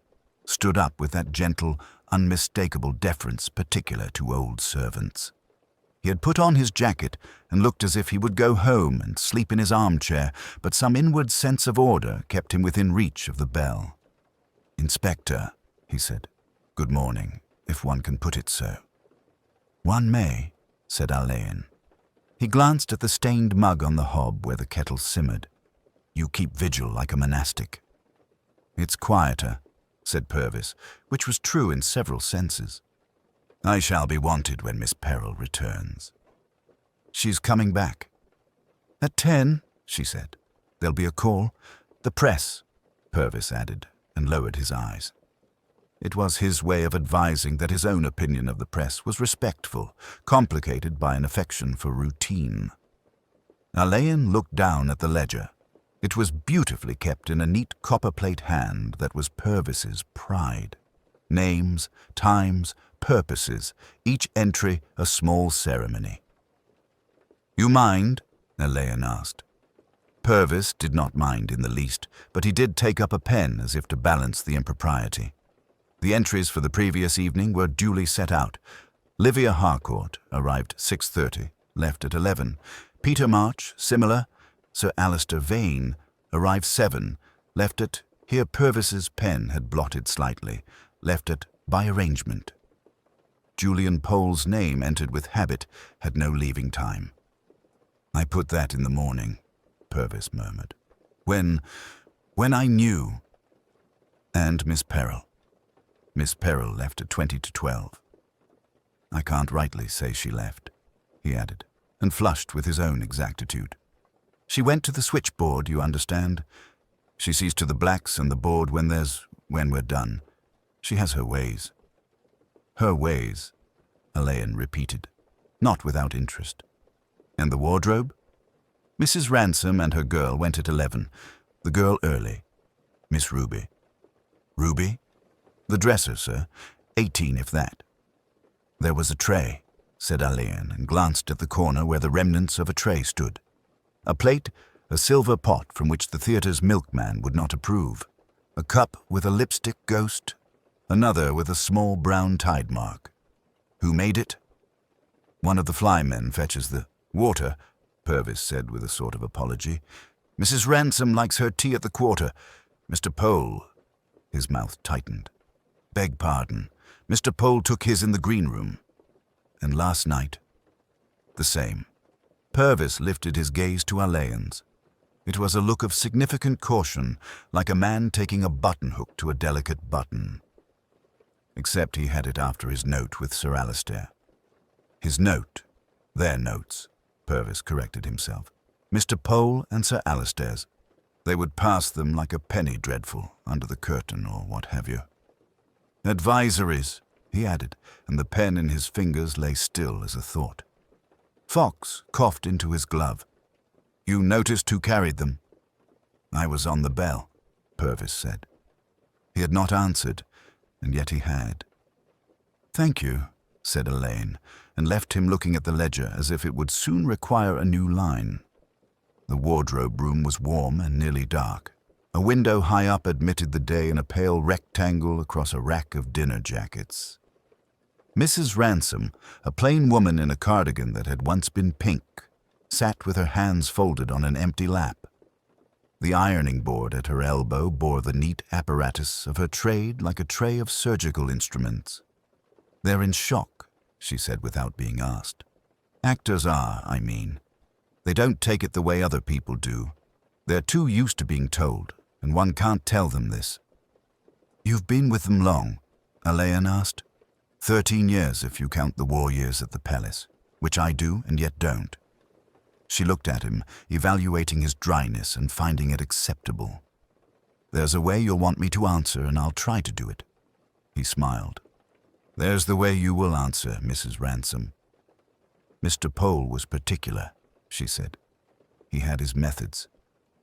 stood up with that gentle, unmistakable deference particular to old servants. He had put on his jacket and looked as if he would go home and sleep in his armchair, but some inward sense of order kept him within reach of the bell. "Inspector," he said. "Good morning, if one can put it so." "One may," said Alleyn. He glanced at the stained mug on the hob where the kettle simmered. "You keep vigil like a monastic." "It's quieter," said Purvis, which was true in several senses. "I shall be wanted when Miss Peril returns." "She's coming back." "At 10, she said. "There'll be a call. The press," Purvis added, and lowered his eyes. It was his way of advising that his own opinion of the press was respectful, complicated by an affection for routine. Alleyn looked down at the ledger. It was beautifully kept in a neat copperplate hand that was Purvis's pride. Names, times, purposes, each entry a small ceremony. "You mind?" Alleyn asked. Purvis did not mind in the least, but he did take up a pen as if to balance the impropriety. The entries for the previous evening were duly set out. Livia Harcourt arrived 6:30, left at 11. Peter March, similar. Sir Alistair Vane arrived 7, left at, here Purvis's pen had blotted slightly, left at by arrangement. Julian Pole's name entered with habit, had no leaving time. "I put that in the morning," Purvis murmured. When I knew." "And Miss Peril?" "Miss Peril left at 20 to 12. "I can't rightly say she left," he added, and flushed with his own exactitude. "She went to the switchboard, you understand. She sees to the blacks and the board when we're done. She has her ways." "Her ways," Alleyn repeated, not without interest. "And the wardrobe?" "Mrs. Ransom and her girl went at 11. The girl early." "Miss Ruby?" "Ruby?" "The dresser, sir. 18, if that." "There was a tray," said Alleyn, and glanced at the corner where the remnants of a tray stood. A plate, a silver pot from which the theatre's milkman would not approve. A cup with a lipstick ghost. Another with a small brown tide mark. "Who made it?" "One of the flymen fetches the water," Purvis said with a sort of apology. "Mrs. Ransom likes her tea at the quarter. Mr. Pole—" His mouth tightened. "Beg pardon. Mr. Pole took his in the green room. And last night?" "The same." Purvis lifted his gaze to Alleyn's. It was a look of significant caution, like a man taking a button-hook to a delicate button. Except he had it after his note with Sir Alistair. His note, their notes, Purvis corrected himself. Mr. Pole and Sir Alistair's. They would pass them like a penny dreadful under the curtain or what have you. "Advisories," he added, and the pen in his fingers lay still as a thought. Fox coughed into his glove. "You noticed who carried them?" "I was on the bell," Purvis said. He had not answered, and yet he had. "Thank you," said Alleyn, and left him looking at the ledger as if it would soon require a new line. The wardrobe room was warm and nearly dark. A window high up admitted the day in a pale rectangle across a rack of dinner jackets. Mrs. Ransom, a plain woman in a cardigan that had once been pink, sat with her hands folded on an empty lap. The ironing board at her elbow bore the neat apparatus of her trade like a tray of surgical instruments. "They're in shock," she said without being asked. "Actors are, I mean. They don't take it the way other people do. They're too used to being told, and one can't tell them this." "You've been with them long?" Alleyn asked. 13 years if you count the war years at the palace, which I do and yet don't." She looked at him, evaluating his dryness and finding it acceptable. "There's a way you'll want me to answer, and I'll try to do it." He smiled. "There's the way you will answer, Mrs. Ransom." "Mr. Pole was particular," she said. "He had his methods.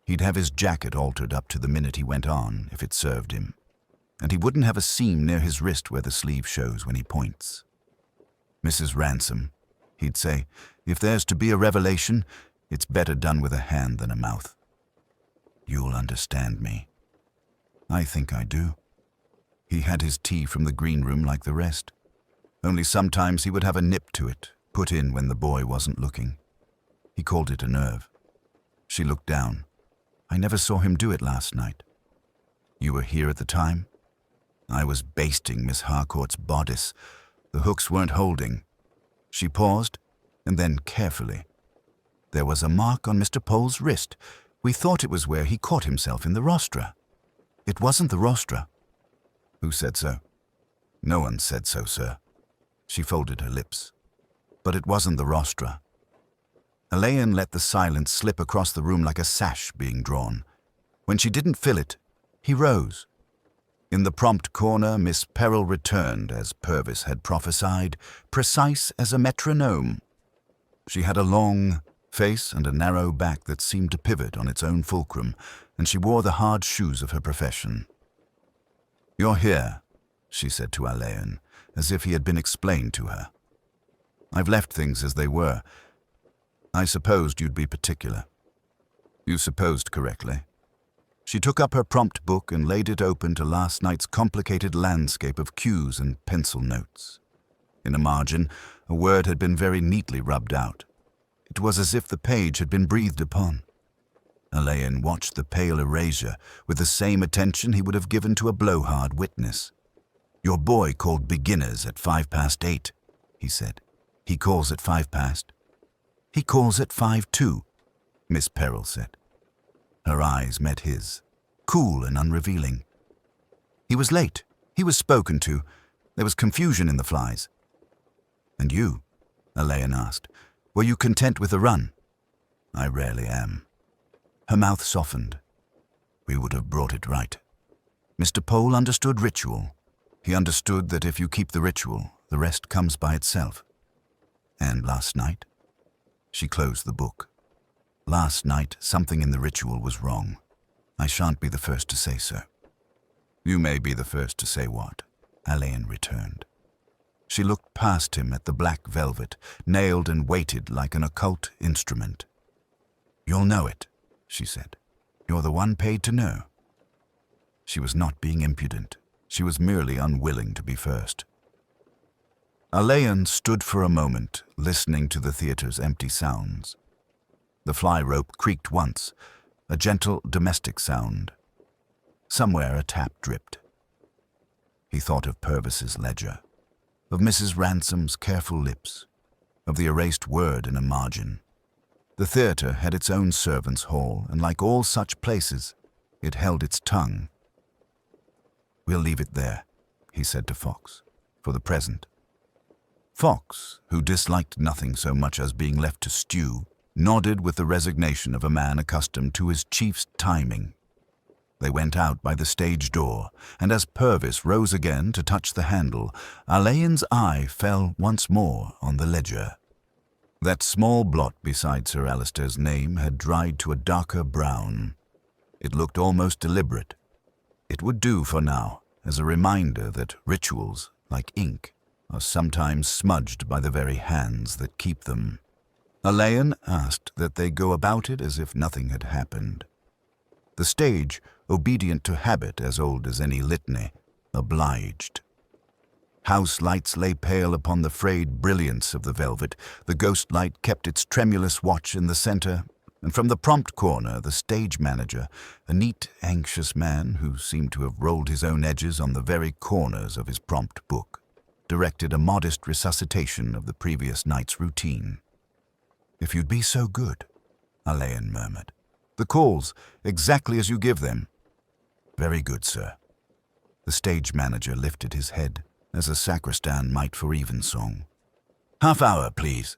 He'd have his jacket altered up to the minute he went on, if it served him. And he wouldn't have a seam near his wrist where the sleeve shows when he points. 'Mrs. Ransom,' he'd say, 'if there's to be a revelation, it's better done with a hand than a mouth. You'll understand me.' I think I do." He had his tea from the green room like the rest. Only sometimes he would have a nip to it, put in when the boy wasn't looking. He called it a nerve. She looked down. "I never saw him do it last night." "You were here at the time?" "I was basting Miss Harcourt's bodice. The hooks weren't holding." She paused, and then carefully. There was a mark on Mr. Pole's wrist. We thought it was where he caught himself in the rostra. It wasn't the rostra. Who said so? No one said so, sir. She folded her lips. But it wasn't the rostra. Alleyn let the silence slip across the room like a sash being drawn. When she didn't fill it, he rose. In the prompt corner, Miss Peril returned, as Purvis had prophesied, precise as a metronome. She had a long face and a narrow back that seemed to pivot on its own fulcrum, and she wore the hard shoes of her profession. "You're here," she said to Alleyn, as if he had been explained to her. "I've left things as they were. I supposed you'd be particular." "You supposed correctly." She took up her prompt book and laid it open to last night's complicated landscape of cues and pencil notes. In a margin, a word had been very neatly rubbed out. It was as if the page had been breathed upon. Alleyn watched the pale erasure with the same attention he would have given to a blowhard witness. "Your boy called beginners at 8:05, he said. "He calls at 5 past." "He calls at 5 to," Miss Peril said. Her eyes met his, cool and unrevealing. "He was late. He was spoken to. There was confusion in the flies." "And you?" Alleyn asked. "Were you content with the run?" "I rarely am." Her mouth softened. "We would have brought it right." Mr. Pole understood ritual. He understood that if you keep the ritual, the rest comes by itself. "And last night?" She closed the book. "Last night, something in the ritual was wrong. I shan't be the first to say so." "You may be the first to say what?" Alleyn returned. She looked past him at the black velvet, nailed and weighted like an occult instrument. "You'll know it," she said. "You're the one paid to know." She was not being impudent. She was merely unwilling to be first. Alleyn stood for a moment, listening to the theater's empty sounds. The fly rope creaked once, a gentle domestic sound. Somewhere a tap dripped. He thought of Purvis's ledger, of Mrs. Ransom's careful lips, of the erased word in a margin. The theater had its own servants' hall, and like all such places, it held its tongue. "We'll leave it there," he said to Fox, "for the present." Fox, who disliked nothing so much as being left to stew, nodded with the resignation of a man accustomed to his chief's timing. They went out by the stage door, and as Purvis rose again to touch the handle, Alleyn's eye fell once more on the ledger. That small blot beside Sir Alistair's name had dried to a darker brown. It looked almost deliberate. It would do for now, as a reminder that rituals, like ink, are sometimes smudged by the very hands that keep them. Alleyn asked that they go about it as if nothing had happened. The stage, obedient to habit as old as any litany, obliged. House lights lay pale upon the frayed brilliance of the velvet. The ghost light kept its tremulous watch in the center, and from the prompt corner the stage manager, a neat, anxious man who seemed to have rolled his own edges on the very corners of his prompt book, directed a modest resuscitation of the previous night's routine. "If you'd be so good," Alleyn murmured. "The calls, exactly as you give them." "Very good, sir." The stage manager lifted his head, as a sacristan might for evensong. "Half hour, please."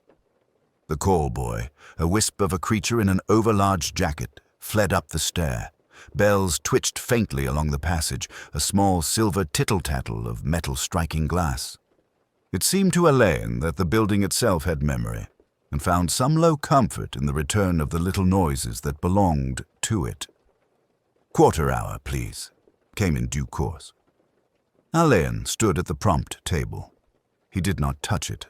The call boy, a wisp of a creature in an overlarge jacket, fled up the stair. Bells twitched faintly along the passage, a small silver tittle-tattle of metal striking glass. It seemed to Alleyn that the building itself had memory, and found some low comfort in the return of the little noises that belonged to it. "Quarter hour, please," came in due course. Alleyn stood at the prompt table. He did not touch it.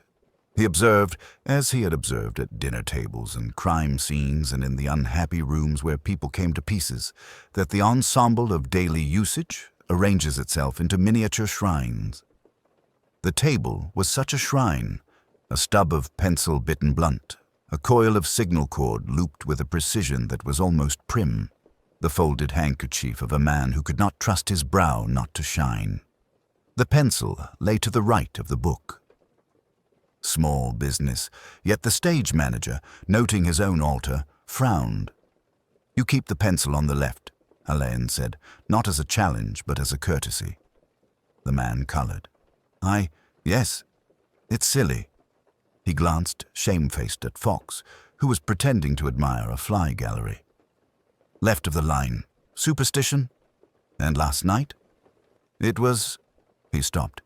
He observed, as he had observed at dinner tables and crime scenes and in the unhappy rooms where people came to pieces, that the ensemble of daily usage arranges itself into miniature shrines. The table was such a shrine, a stub of pencil bitten blunt, a coil of signal cord looped with a precision that was almost prim, the folded handkerchief of a man who could not trust his brow not to shine. The pencil lay to the right of the book. Small business, yet the stage manager, noting his own alter, frowned. "You keep the pencil on the left," Alleyn said, not as a challenge but as a courtesy. The man colored. Yes, it's silly." He glanced shamefaced at Fox, who was pretending to admire a fly gallery. "Left of the line. Superstition? And last night?" "It was—" He stopped.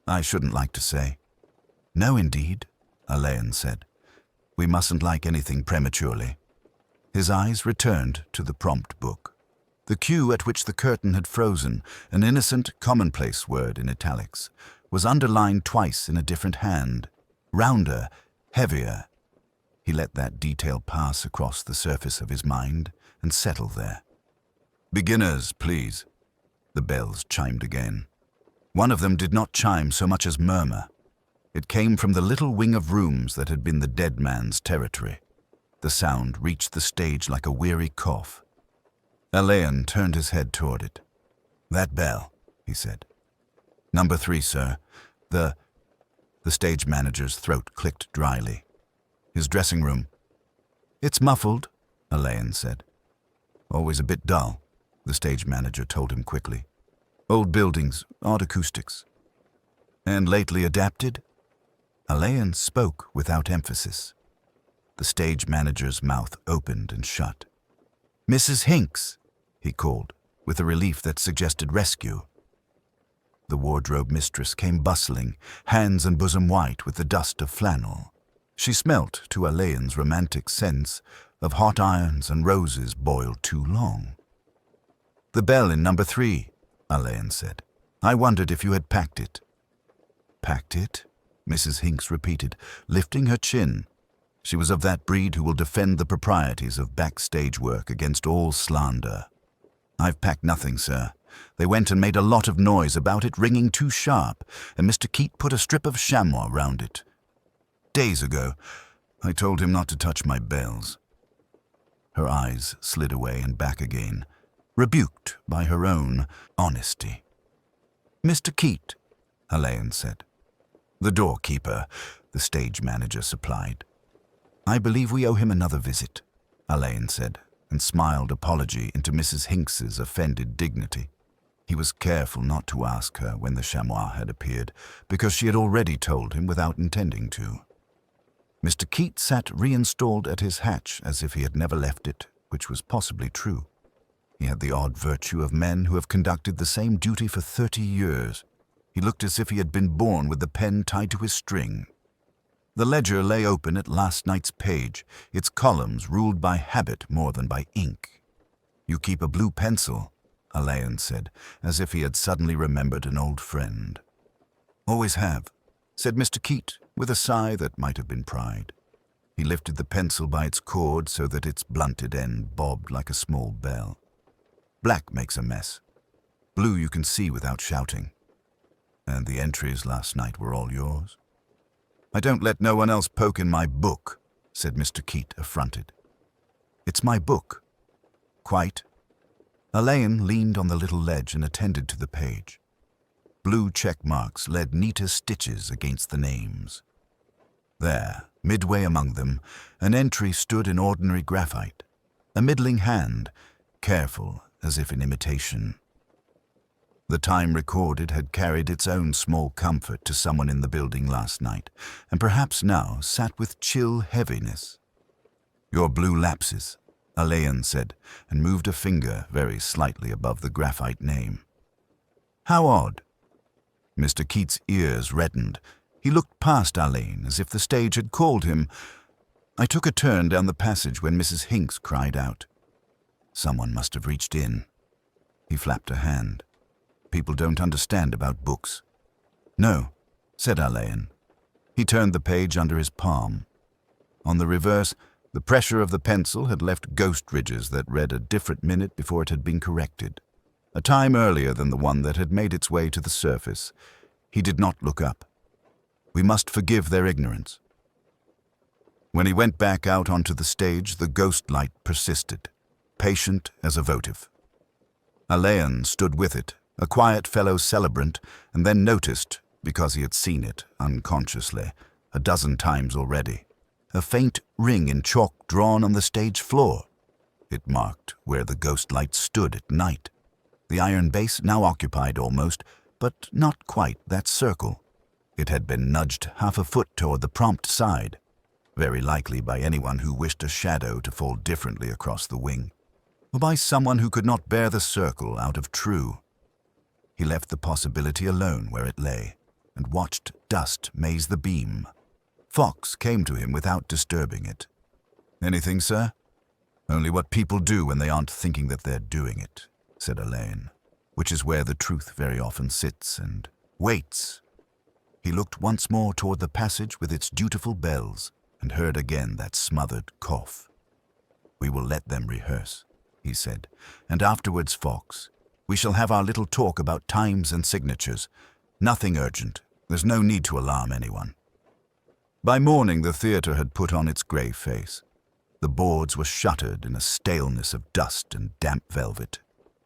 "I shouldn't like to say." "No, indeed," Alleyn said. "We mustn't like anything prematurely." His eyes returned to the prompt book. The cue at which the curtain had frozen, an innocent, commonplace word in italics, was underlined twice in a different hand. Rounder, heavier. He let that detail pass across the surface of his mind and settle there. "Beginners, please." The bells chimed again. One of them did not chime so much as murmur. It came from the little wing of rooms that had been the dead man's territory. The sound reached the stage like a weary cough. Alleyn turned his head toward it. "That bell," he said. "Number 3, sir. The stage manager's throat clicked dryly. "His dressing room." "It's muffled," Alleyn said. "Always a bit dull," the stage manager told him quickly. "Old buildings, odd acoustics." "And lately adapted?" Alleyn spoke without emphasis. The stage manager's mouth opened and shut. "Mrs. Hinks," he called, with a relief that suggested rescue. The wardrobe mistress came bustling, hands and bosom white with the dust of flannel. She smelt, to Alleyn's romantic sense, of hot irons and roses boiled too long. "The bell in number 3, Alleyn said. "I wondered if you had packed it." "Packed it?" Mrs. Hinks repeated, lifting her chin. She was of that breed who will defend the proprieties of backstage work against all slander. "I've packed nothing, sir. They went and made a lot of noise about it ringing too sharp, and Mr. Keat put a strip of chamois round it. Days ago, I told him not to touch my bells." Her eyes slid away and back again, rebuked by her own honesty. "Mr. Keat," Alleyn said. "The doorkeeper," the stage manager supplied. "I believe we owe him another visit," Alleyn said, and smiled apology into Mrs. Hinks's offended dignity. He was careful not to ask her when the chamois had appeared, because she had already told him without intending to. Mr. Keat sat reinstalled at his hatch as if he had never left it, which was possibly true. He had the odd virtue of men who have conducted the same duty for 30 years. He looked as if he had been born with the pen tied to his string. The ledger lay open at last night's page, its columns ruled by habit more than by ink. "You keep a blue pencil," Alleyn said, as if he had suddenly remembered an old friend. "Always have," said Mr. Keat, with a sigh that might have been pride. He lifted the pencil by its cord so that its blunted end bobbed like a small bell. "Black makes a mess. Blue you can see without shouting. And the entries last night were all yours?" "I don't let no one else poke in my book," said Mr. Keat, affronted. "It's my book." "Quite." Alleyn leaned on the little ledge and attended to the page. Blue check marks led neater stitches against the names. There, midway among them, an entry stood in ordinary graphite, a middling hand, careful as if in imitation. The time recorded had carried its own small comfort to someone in the building last night, and perhaps now sat with chill heaviness. "Your blue lapses," Alleyn said, and moved a finger very slightly above the graphite name. "How odd." Mr. Keat's ears reddened. He looked past Alleyn as if the stage had called him. "I took a turn down the passage when Mrs. Hinks cried out. Someone must have reached in." He flapped a hand. "People don't understand about books." "No," said Alleyn. He turned the page under his palm. On the reverse, the pressure of the pencil had left ghost ridges that read a different minute before it had been corrected, a time earlier than the one that had made its way to the surface. He did not look up. We must forgive their ignorance. When he went back out onto the stage, the ghost light persisted, patient as a votive. Alleyn stood with it, a quiet fellow celebrant, and then noticed, because he had seen it unconsciously, a dozen times already. A faint ring in chalk drawn on the stage floor. It marked where the ghost light stood at night. The iron base now occupied almost, but not quite, that circle. It had been nudged half a foot toward the prompt side, very likely by anyone who wished a shadow to fall differently across the wing, or by someone who could not bear the circle out of true. He left the possibility alone where it lay, and watched dust maze the beam. Fox came to him without disturbing it. "Anything, sir?" "Only what people do when they aren't thinking that they're doing it," said Alleyn, which is where the truth very often sits and waits. He looked once more toward the passage with its dutiful bells and heard again that smothered cough. "We will let them rehearse," he said, "and afterwards, Fox, we shall have our little talk about times and signatures. Nothing urgent. There's no need to alarm anyone." By morning the theatre had put on its grey face. The boards were shuttered in a staleness of dust and damp velvet.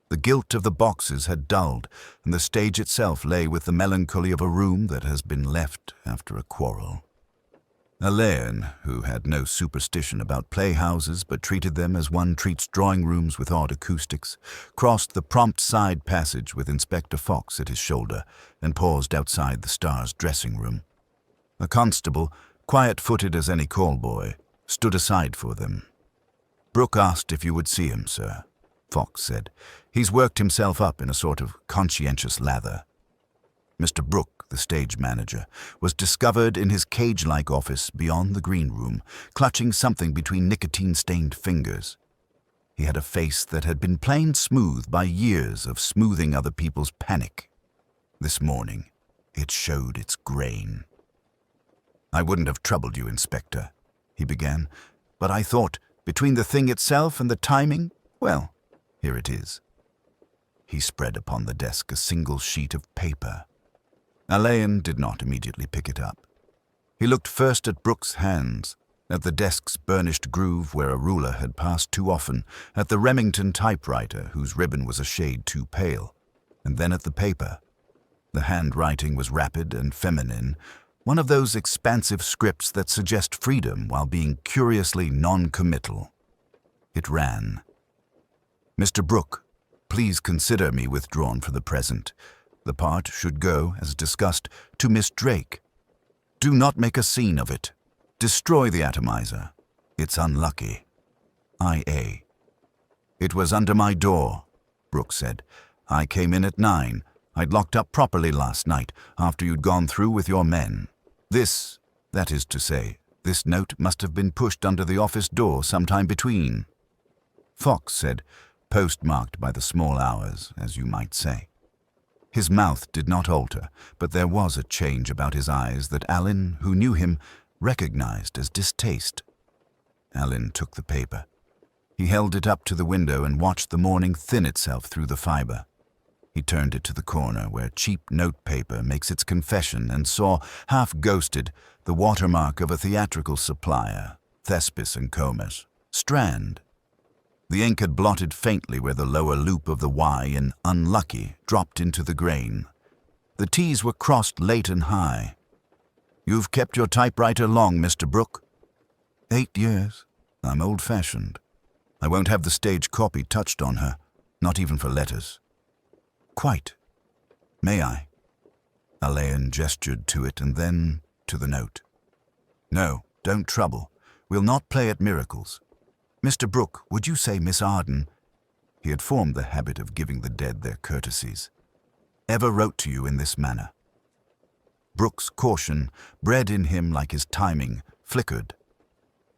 The gilt of the boxes had dulled, and the stage itself lay with the melancholy of a room that has been left after a quarrel. Alleyn, who had no superstition about playhouses but treated them as one treats drawing rooms with odd acoustics, crossed the prompt side passage with Inspector Fox at his shoulder and paused outside the Star's dressing room. A constable, quiet-footed as any callboy, stood aside for them. "Brooke asked if you would see him, sir," Fox said. "He's worked himself up in a sort of conscientious lather." Mr. Brooke, the stage manager, was discovered in his cage-like office beyond the green room, clutching something between nicotine-stained fingers. He had a face that had been planed smooth by years of smoothing other people's panic. This morning, it showed its grain. "I wouldn't have troubled you, Inspector," he began, "but I thought, between the thing itself and the timing, well, here it is." He spread upon the desk a single sheet of paper. Alleyn did not immediately pick it up. He looked first at Brooke's hands, at the desk's burnished groove where a ruler had passed too often, at the Remington typewriter whose ribbon was a shade too pale, and then at the paper. The handwriting was rapid and feminine, one of those expansive scripts that suggest freedom while being curiously non-committal. It ran, "Mr. Brooke, please consider me withdrawn for the present. The part should go, as discussed, to Miss Drake. Do not make a scene of it. Destroy the atomizer. It's unlucky. I.A." "It was under my door," Brooke said. "I came in at 9. I'd locked up properly last night, after you'd gone through with your men. That is to say, this note must have been pushed under the office door sometime between." Fox said, "Postmarked by the small hours, as you might say." His mouth did not alter, but there was a change about his eyes that Alleyn, who knew him, recognized as distaste. Alleyn took the paper. He held it up to the window and watched the morning thin itself through the fiber. He turned it to the corner where cheap notepaper makes its confession and saw, half-ghosted, the watermark of a theatrical supplier, Thespis and Comus, Strand. The ink had blotted faintly where the lower loop of the Y in unlucky dropped into the grain. The T's were crossed late and high. "You've kept your typewriter long, Mr. Brooke?" 8 years. I'm old-fashioned. I won't have the stage copy touched on her, not even for letters." "Quite. May I?" Alleyn gestured to it and then to the note. "No, don't trouble. We'll not play at miracles. Mr. Brooke, would you say Miss Arden," he had formed the habit of giving the dead their courtesies, "ever wrote to you in this manner?" Brooke's caution, bred in him like his timing, flickered.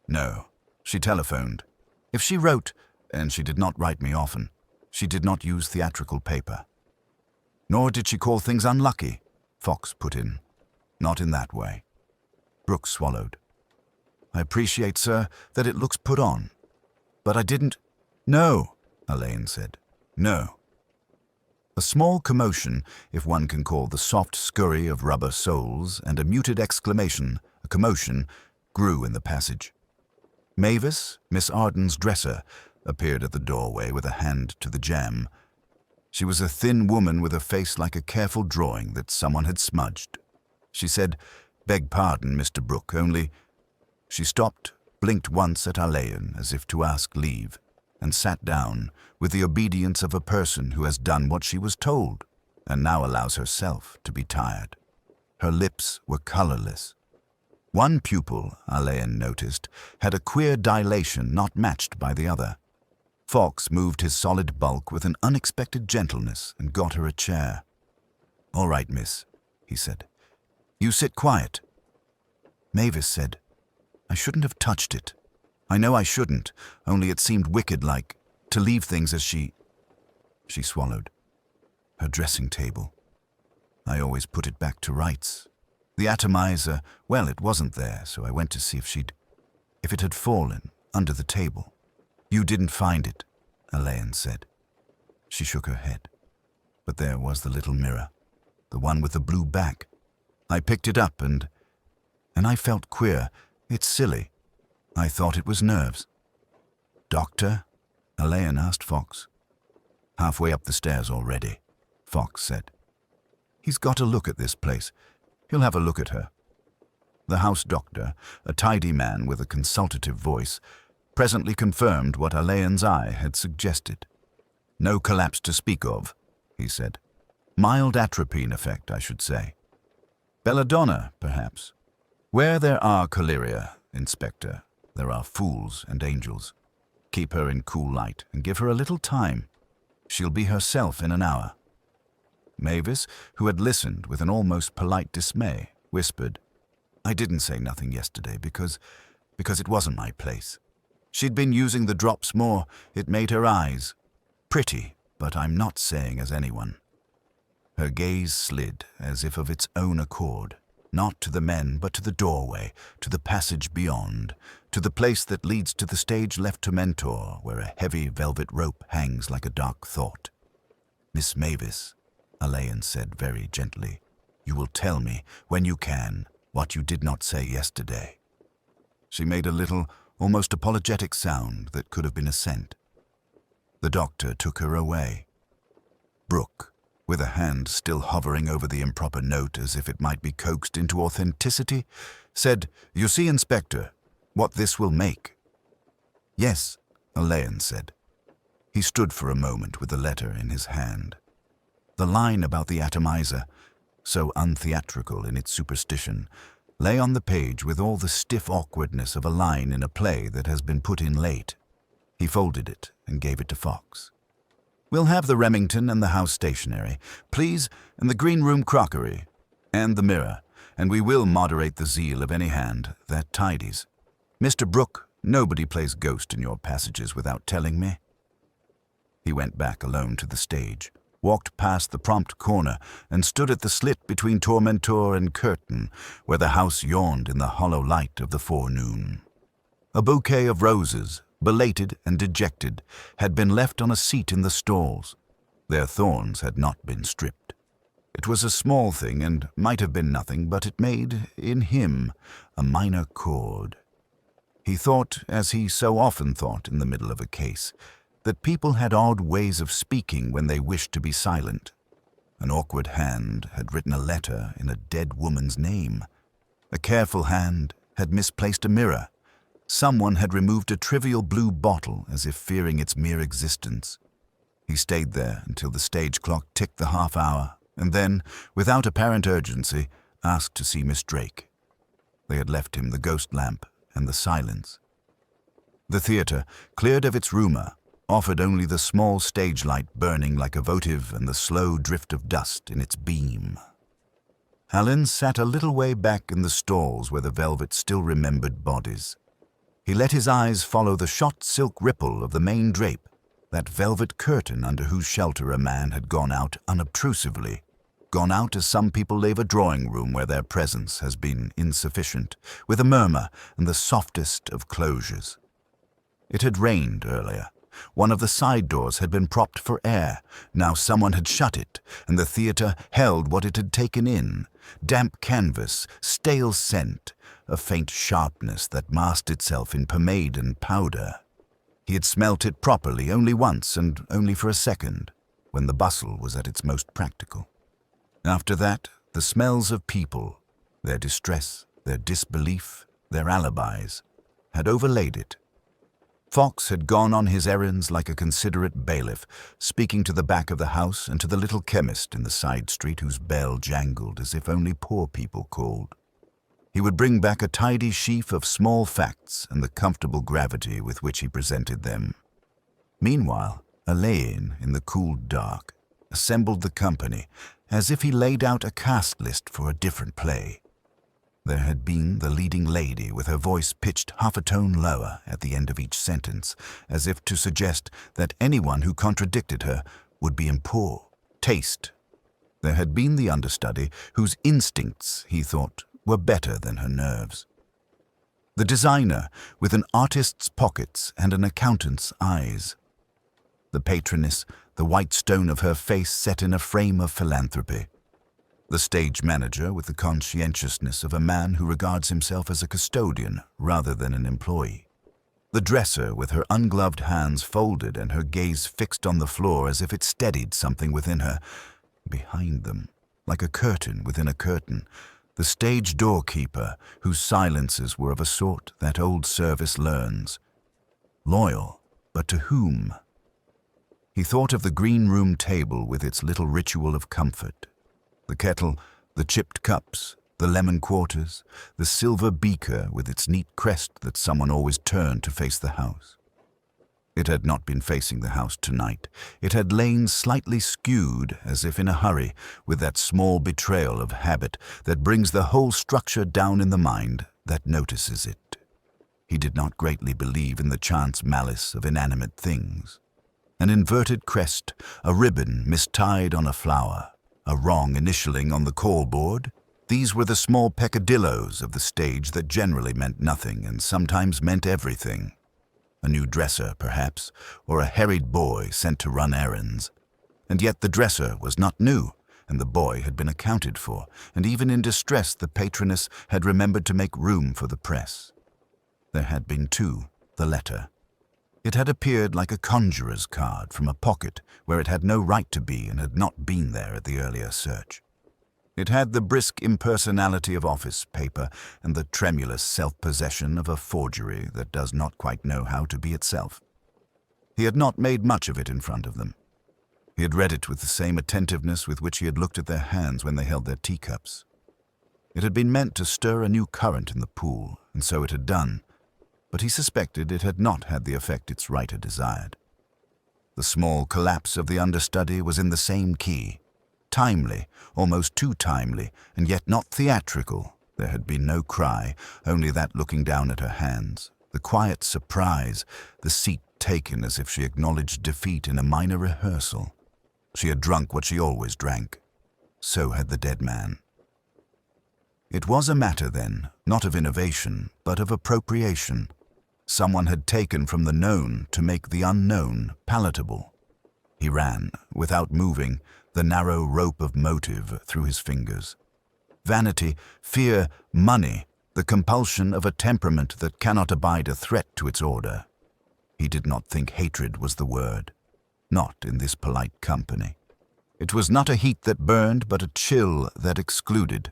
"No, she telephoned. If she wrote, and she did not write me often, she did not use theatrical paper." "Nor did she call things unlucky," Fox put in. "Not in that way." Brooke swallowed. "I appreciate, sir, that it looks put on. But I didn't—" "No," Alleyn said. "No." A small commotion, if one can call the soft scurry of rubber soles, and a muted exclamation, a commotion, grew in the passage. Mavis, Miss Arden's dresser, appeared at the doorway with a hand to the jamb. She was a thin woman with a face like a careful drawing that someone had smudged. She said, Beg pardon, Mr. Brooke, only—" She stopped, blinked once at Alleyn as if to ask leave, and sat down with the obedience of a person who has done what she was told and now allows herself to be tired. Her lips were colorless. One pupil, Alleyn noticed, had a queer dilation not matched by the other. Fox moved his solid bulk with an unexpected gentleness and got her a chair. "All right, miss," he said. "You sit quiet." Mavis said, "I shouldn't have touched it. I know I shouldn't, only it seemed wicked like, to leave things as she—" She swallowed. Her dressing table. I always put it back to rights. The atomizer, well, it wasn't there, so I went to see if it had fallen under the table. "You didn't find it," Alleyn said. She shook her head. But there was the little mirror, the one with the blue back. I picked it up and I felt queer. It's silly. I thought it was nerves. "Doctor?" Alleyn asked Fox. "Halfway up the stairs already," Fox said. "He's got to look at this place. He'll have a look at her." The house doctor, a tidy man with a consultative voice, presently confirmed what Alleyn's eye had suggested. "No collapse to speak of," he said. "Mild atropine effect, I should say. Belladonna, perhaps. Where there are choleria, Inspector, there are fools and angels. Keep her in cool light and give her a little time. She'll be herself in an hour." Mavis, who had listened with an almost polite dismay, whispered, "I didn't say nothing yesterday because it wasn't my place. She'd been using the drops more. It made her eyes pretty, but I'm not saying as anyone." Her gaze slid as if of its own accord, not to the men but to the doorway, to the passage beyond, to the place that leads to the stage left to Mentor, where a heavy velvet rope hangs like a dark thought. "Miss Mavis," Alleyn said very gently, "you will tell me, when you can, what you did not say yesterday." She made a little, almost apologetic sound that could have been assent. The doctor took her away. Brooke, with a hand still hovering over the improper note as if it might be coaxed into authenticity, said, "You see, Inspector, what this will make." "Yes," Alleyn said. He stood for a moment with the letter in his hand. The line about the atomizer, so untheatrical in its superstition, lay on the page with all the stiff awkwardness of a line in a play that has been put in late. He folded it and gave it to Fox. "We'll have the Remington and the house stationery, please, and the green room crockery, and the mirror, and we will moderate the zeal of any hand that tidies. Mr. Brooke, nobody plays ghost in your passages without telling me." He went back alone to the stage, walked past the prompt corner, and stood at the slit between tormentor and curtain, where the house yawned in the hollow light of the forenoon. A bouquet of roses, belated and dejected, had been left on a seat in the stalls. Their thorns had not been stripped. It was a small thing and might have been nothing, but it made, in him, a minor chord. He thought, as he so often thought in the middle of a case, that people had odd ways of speaking when they wished to be silent. An awkward hand had written a letter in a dead woman's name. A careful hand had misplaced a mirror. Someone had removed a trivial blue bottle as if fearing its mere existence. He stayed there until the stage clock ticked the half hour, and then, without apparent urgency, asked to see Miss Drake. They had left him the ghost lamp and the silence. The theatre, cleared of its rumor, offered only the small stage light burning like a votive and the slow drift of dust in its beam. Alleyn sat a little way back in the stalls where the velvet still remembered bodies. He let his eyes follow the shot silk ripple of the main drape, that velvet curtain under whose shelter a man had gone out unobtrusively, gone out as some people leave a drawing room where their presence has been insufficient, with a murmur and the softest of closures. It had rained earlier. One of the side doors had been propped for air. Now someone had shut it, and the theatre held what it had taken in: damp canvas, stale scent, a faint sharpness that masked itself in pomade and powder. He had smelt it properly only once, and only for a second, when the bustle was at its most practical. After that, the smells of people, Their distress, their disbelief, their alibis had overlaid it. Fox had gone on his errands like a considerate bailiff, speaking to the back of the house and to the little chemist in the side street whose bell jangled as if only poor people called. He would bring back a tidy sheaf of small facts and the comfortable gravity with which he presented them. Meanwhile, Alleyn, in the cool dark, assembled the company as if he laid out a cast list for a different play. There had been the leading lady with her voice pitched half a tone lower at the end of each sentence, as if to suggest that anyone who contradicted her would be in poor taste. There had been the understudy whose instincts, he thought, were better than her nerves. The designer with an artist's pockets and an accountant's eyes. The patroness, the white stone of her face set in a frame of philanthropy. The stage manager with the conscientiousness of a man who regards himself as a custodian rather than an employee. The dresser with her ungloved hands folded and her gaze fixed on the floor as if it steadied something within her. Behind them, like a curtain within a curtain, the stage doorkeeper whose silences were of a sort that old service learns. Loyal, but to whom? He thought of the green room table with its little ritual of comfort. The kettle, the chipped cups, the lemon quarters, the silver beaker with its neat crest that someone always turned to face the house. It had not been facing the house tonight. It had lain slightly skewed, as if in a hurry, with that small betrayal of habit that brings the whole structure down in the mind that notices it. He did not greatly believe in the chance malice of inanimate things. An inverted crest, a ribbon mistied on a flower, a wrong initialing on the call board. These were the small peccadilloes of the stage that generally meant nothing and sometimes meant everything. A new dresser, perhaps, or a harried boy sent to run errands. And yet the dresser was not new, and the boy had been accounted for, and even in distress the patroness had remembered to make room for the press. There had been, too, the letter. It had appeared like a conjurer's card from a pocket where it had no right to be and had not been there at the earlier search. It had the brisk impersonality of office paper and the tremulous self-possession of a forgery that does not quite know how to be itself. He had not made much of it in front of them. He had read it with the same attentiveness with which he had looked at their hands when they held their teacups. It had been meant to stir a new current in the pool, and so it had done, but he suspected it had not had the effect its writer desired. The small collapse of the understudy was in the same key. Timely, almost too timely, and yet not theatrical. There had been no cry, only that looking down at her hands, the quiet surprise, the seat taken as if she acknowledged defeat in a minor rehearsal. She had drunk what she always drank. So had the dead man. It was a matter, then, not of innovation, but of appropriation. Someone had taken from the known to make the unknown palatable. He ran, without moving, the narrow rope of motive through his fingers. Vanity, fear, money, the compulsion of a temperament that cannot abide a threat to its order. He did not think hatred was the word. Not in this polite company. It was not a heat that burned, but a chill that excluded.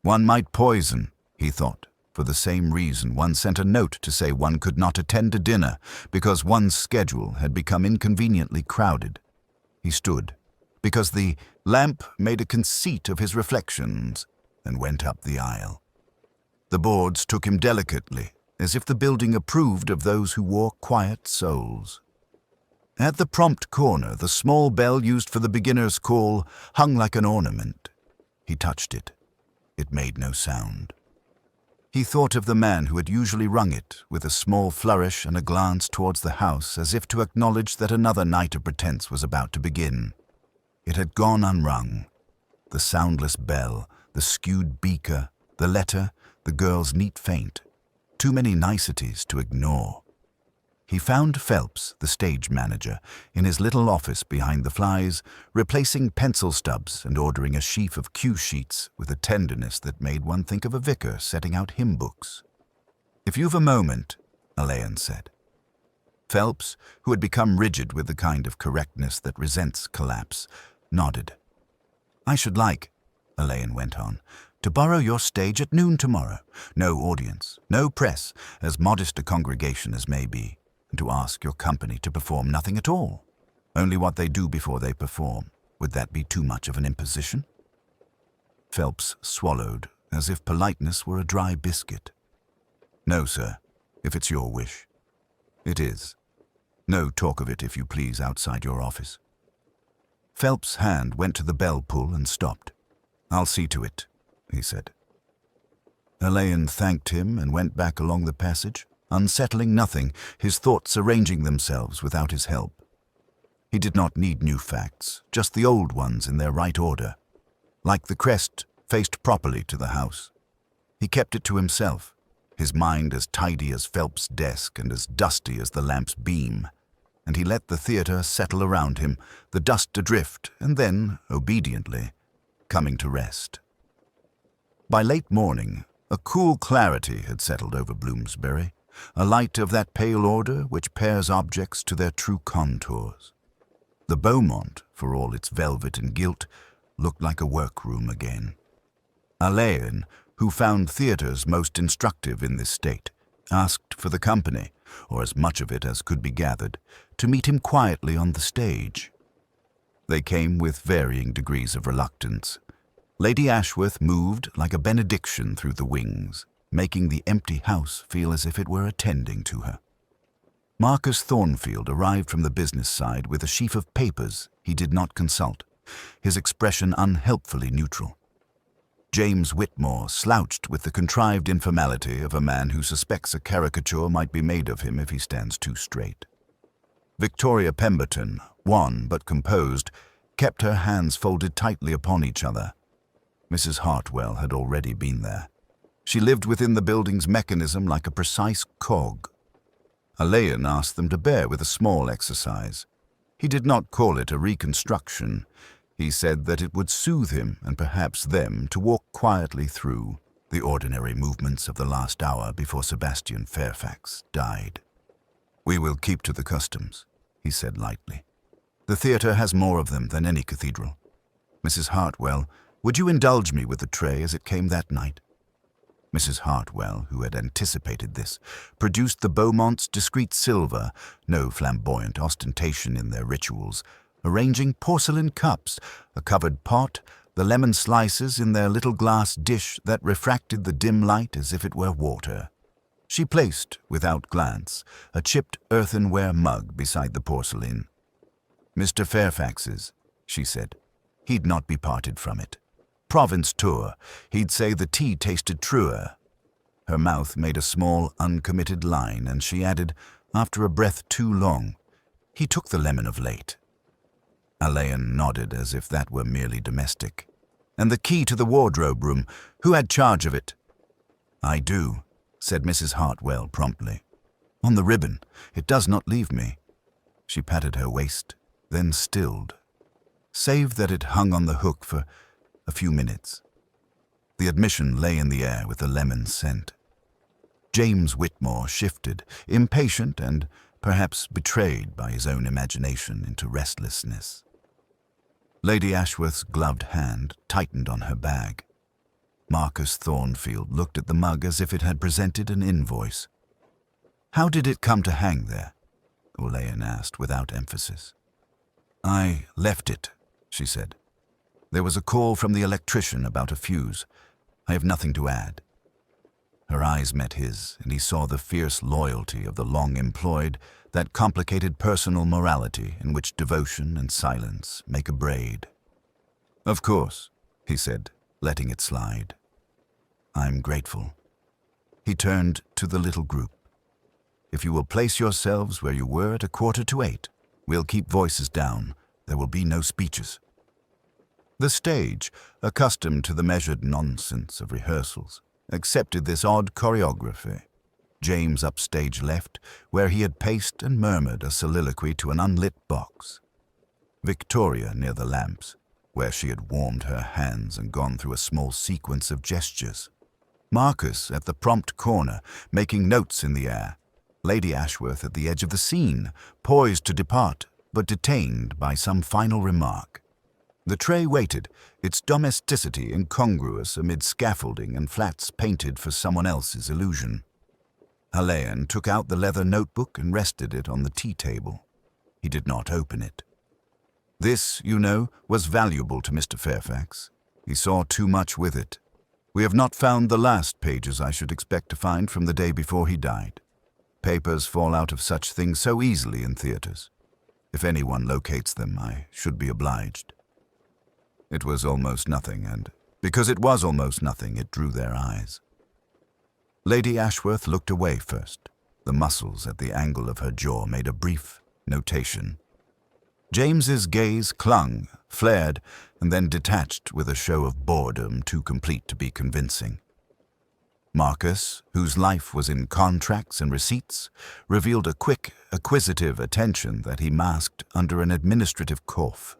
One might poison, he thought. For the same reason, one sent a note to say one could not attend a dinner because one's schedule had become inconveniently crowded. He stood, because the lamp made a conceit of his reflections, and went up the aisle. The boards took him delicately, as if the building approved of those who wore quiet souls. At the prompt corner, the small bell used for the beginner's call hung like an ornament. He touched it. It made no sound. He thought of the man who had usually rung it, with a small flourish and a glance towards the house, as if to acknowledge that another night of pretense was about to begin. It had gone unrung. The soundless bell, the skewed beaker, the letter, the girl's neat feint. Too many niceties to ignore. He found Phelps, the stage manager, in his little office behind the flies, replacing pencil stubs and ordering a sheaf of cue sheets with a tenderness that made one think of a vicar setting out hymn books. "If you've a moment," Alleyn said. Phelps, who had become rigid with the kind of correctness that resents collapse, nodded. "I should like," Alleyn went on, to borrow your stage at noon tomorrow. No audience, no press, as modest a congregation as may be, and to ask your company to perform nothing at all. Only what they do before they perform. Would that be too much of an imposition?" Phelps swallowed, as if politeness were a dry biscuit. "No, sir, if it's your wish." "It is. No talk of it, if you please, outside your office." Phelps' hand went to the bell pull and stopped. "I'll see to it," he said. Alleyn thanked him and went back along the passage, unsettling nothing, his thoughts arranging themselves without his help. He did not need new facts, just the old ones in their right order. Like the Crest, faced properly to the house. He kept it to himself, his mind as tidy as Phelps' desk and as dusty as the lamp's beam, and he let the theatre settle around him, the dust adrift, and then, obediently, coming to rest. By late morning, a cool clarity had settled over Bloomsbury, a light of that pale order which pairs objects to their true contours. The Beaumont, for all its velvet and gilt, looked like a workroom again. Alleyn, who found theatres most instructive in this state, asked for the company, or as much of it as could be gathered, to meet him quietly on the stage. They came with varying degrees of reluctance. Lady Ashworth moved like a benediction through the wings, making the empty house feel as if it were attending to her. Marcus Thornfield arrived from the business side with a sheaf of papers he did not consult, his expression unhelpfully neutral. James Whitmore slouched with the contrived informality of a man who suspects a caricature might be made of him if he stands too straight. Victoria Pemberton, wan but composed, kept her hands folded tightly upon each other. Mrs. Hartwell had already been there. She lived within the building's mechanism like a precise cog. Alleyn asked them to bear with a small exercise. He did not call it a reconstruction. He said that it would soothe him and perhaps them to walk quietly through the ordinary movements of the last hour before Sebastian Fairfax died. "We will keep to the customs," he said lightly. "The theatre has more of them than any cathedral. Mrs. Hartwell, would you indulge me with the tray as it came that night?" Mrs. Hartwell, who had anticipated this, produced the Beaumont's discreet silver, no flamboyant ostentation in their rituals, arranging porcelain cups, a covered pot, the lemon slices in their little glass dish that refracted the dim light as if it were water. She placed, without glance, a chipped earthenware mug beside the porcelain. "Mr. Fairfax's," she said. "He'd not be parted from it. Province tour, he'd say the tea tasted truer." Her mouth made a small, uncommitted line, and she added, after a breath too long, "He took the lemon of late." Alleyn nodded as if that were merely domestic. "And the key to the wardrobe room, who had charge of it?" "I do," said Mrs. Hartwell promptly. "On the ribbon. It does not leave me." She patted her waist, then stilled, save that it hung on the hook for a few minutes. The admission lay in the air with the lemon scent. James Whitmore shifted, impatient and perhaps betrayed by his own imagination into restlessness. Lady Ashworth's gloved hand tightened on her bag. Marcus Thornfield looked at the mug as if it had presented an invoice. "How did it come to hang there?" Alleyn asked without emphasis. "I left it," she said. "There was a call from the electrician about a fuse. I have nothing to add." Her eyes met his, and he saw the fierce loyalty of the long-employed, that complicated personal morality in which devotion and silence make a braid. "Of course," he said, letting it slide. "I'm grateful." He turned to the little group. "If you will place yourselves where you were at 7:45, we'll keep voices down. There will be no speeches." The stage, accustomed to the measured nonsense of rehearsals, accepted this odd choreography. James upstage left, where he had paced and murmured a soliloquy to an unlit box. Victoria near the lamps, where she had warmed her hands and gone through a small sequence of gestures. Marcus at the prompt corner, making notes in the air. Lady Ashworth at the edge of the scene, poised to depart, but detained by some final remark. The tray waited, its domesticity incongruous amid scaffolding and flats painted for someone else's illusion. Alleyn took out the leather notebook and rested it on the tea table. He did not open it. This, you know, was valuable to Mr. Fairfax. He saw too much with it. We have not found the last pages I should expect to find from the day before he died. Papers fall out of such things so easily in theatres. If anyone locates them, I should be obliged. It was almost nothing, and because it was almost nothing, it drew their eyes. Lady Ashworth looked away first. The muscles at the angle of her jaw made a brief notation. James's gaze clung, flared, and then detached with a show of boredom too complete to be convincing. Marcus, whose life was in contracts and receipts, revealed a quick, acquisitive attention that he masked under an administrative cough.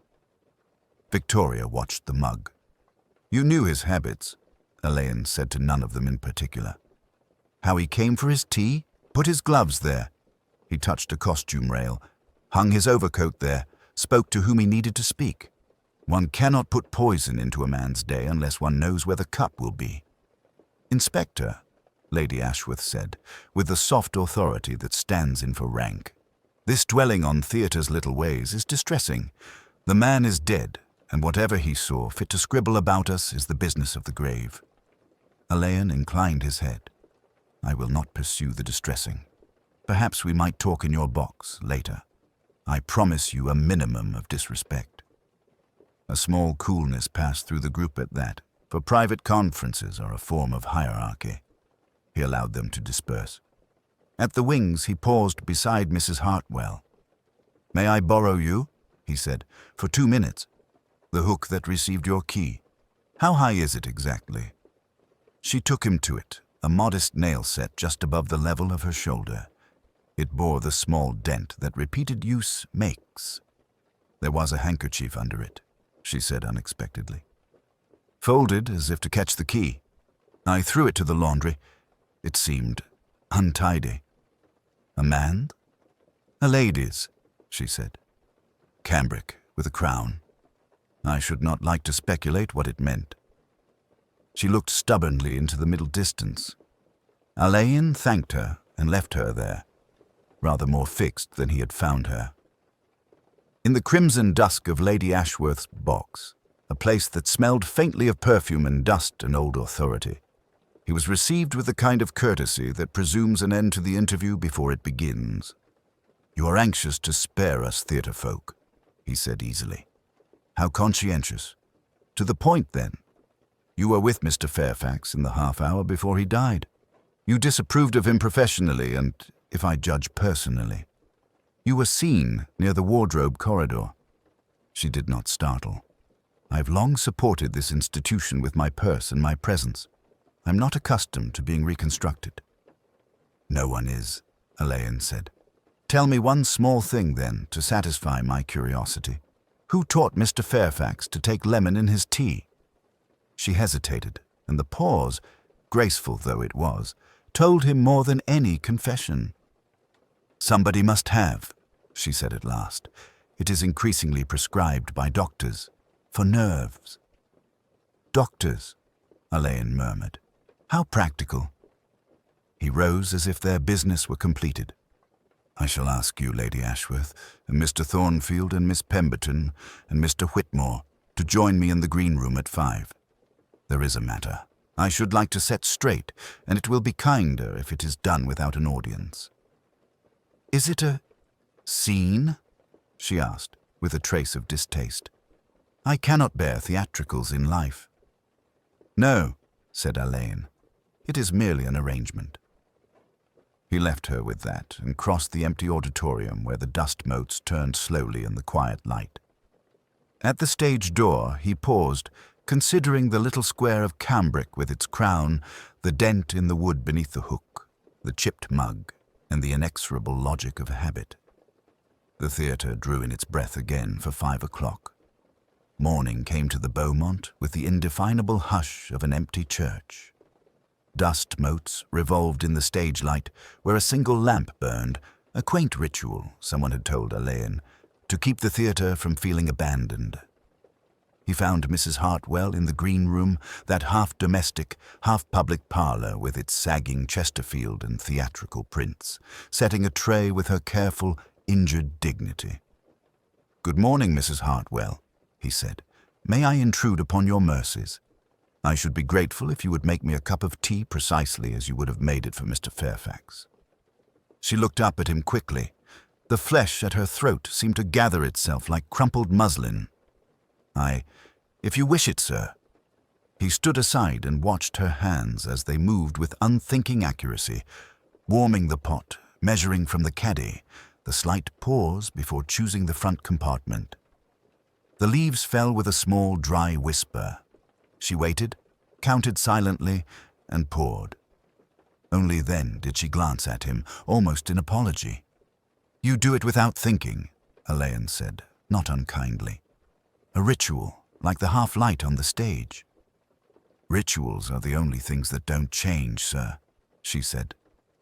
Victoria watched the mug. "You knew his habits," Alleyn said to none of them in particular. "How he came for his tea? Put his gloves there." He touched a costume rail, hung his overcoat there, spoke to whom he needed to speak. One cannot put poison into a man's day unless one knows where the cup will be. "Inspector," Lady Ashworth said, with the soft authority that stands in for rank, "this dwelling on theatre's little ways is distressing. The man is dead, and whatever he saw fit to scribble about us is the business of the grave." Alleyn inclined his head. "I will not pursue the distressing. Perhaps we might talk in your box later. I promise you a minimum of disrespect." A small coolness passed through the group at that, for private conferences are a form of hierarchy. He allowed them to disperse. At the wings, he paused beside Mrs. Hartwell. "May I borrow you?" he said, "for 2 minutes. The hook that received your key. How high is it exactly?" She took him to it, a modest nail set just above the level of her shoulder. It bore the small dent that repeated use makes. There was a handkerchief under it, she said unexpectedly. Folded as if to catch the key. I threw it to the laundry. It seemed untidy. "A man's?" "A lady's," she said. "Cambric, with a crown. I should not like to speculate what it meant." She looked stubbornly into the middle distance. Alleyn thanked her and left her there, rather more fixed than he had found her. In the crimson dusk of Lady Ashworth's box, a place that smelled faintly of perfume and dust and old authority, he was received with the kind of courtesy that presumes an end to the interview before it begins. "You are anxious to spare us theatre folk," he said easily. "How conscientious. To the point, then. You were with Mr. Fairfax in the half-hour before he died. You disapproved of him professionally and, if I judge personally. You were seen near the wardrobe corridor." She did not startle. "I have long supported this institution with my purse and my presence. I'm not accustomed to being reconstructed." "No one is," Alleyn said. "Tell me one small thing, then, to satisfy my curiosity. Who taught Mr. Fairfax to take lemon in his tea?" She hesitated, and the pause, graceful though it was, told him more than any confession. "Somebody must have," she said at last. "It is increasingly prescribed by doctors, for nerves." "Doctors," Alleyn murmured. "How practical." He rose as if their business were completed. "I shall ask you, Lady Ashworth, and Mr. Thornfield and Miss Pemberton and Mr. Whitmore to join me in the green room at 5. There is a matter I should like to set straight, and it will be kinder if it is done without an audience." "Is it a scene?" she asked, with a trace of distaste. "I cannot bear theatricals in life." "No," said Alleyn. "It is merely an arrangement." He left her with that and crossed the empty auditorium where the dust motes turned slowly in the quiet light. At the stage door he paused, considering the little square of cambric with its crown, the dent in the wood beneath the hook, the chipped mug, and the inexorable logic of habit. The theatre drew in its breath again for 5 o'clock. Morning came to the Beaumont with the indefinable hush of an empty church. Dust motes revolved in the stage light where a single lamp burned, a quaint ritual, someone had told Alleyn, to keep the theatre from feeling abandoned. He found Mrs. Hartwell in the green room, that half-domestic, half-public parlour with its sagging Chesterfield and theatrical prints, setting a tray with her careful, injured dignity. "Good morning, Mrs. Hartwell," he said. "May I intrude upon your mercies? I should be grateful if you would make me a cup of tea precisely as you would have made it for Mr. Fairfax." She looked up at him quickly. The flesh at her throat seemed to gather itself like crumpled muslin. If you wish it, sir." He stood aside and watched her hands as they moved with unthinking accuracy, warming the pot, measuring from the caddy, the slight pause before choosing the front compartment. The leaves fell with a small, dry whisper. She waited, counted silently, and poured. Only then did she glance at him, almost in apology. "You do it without thinking," Alleyn said, not unkindly. "A ritual, like the half-light on the stage." "Rituals are the only things that don't change, sir," she said.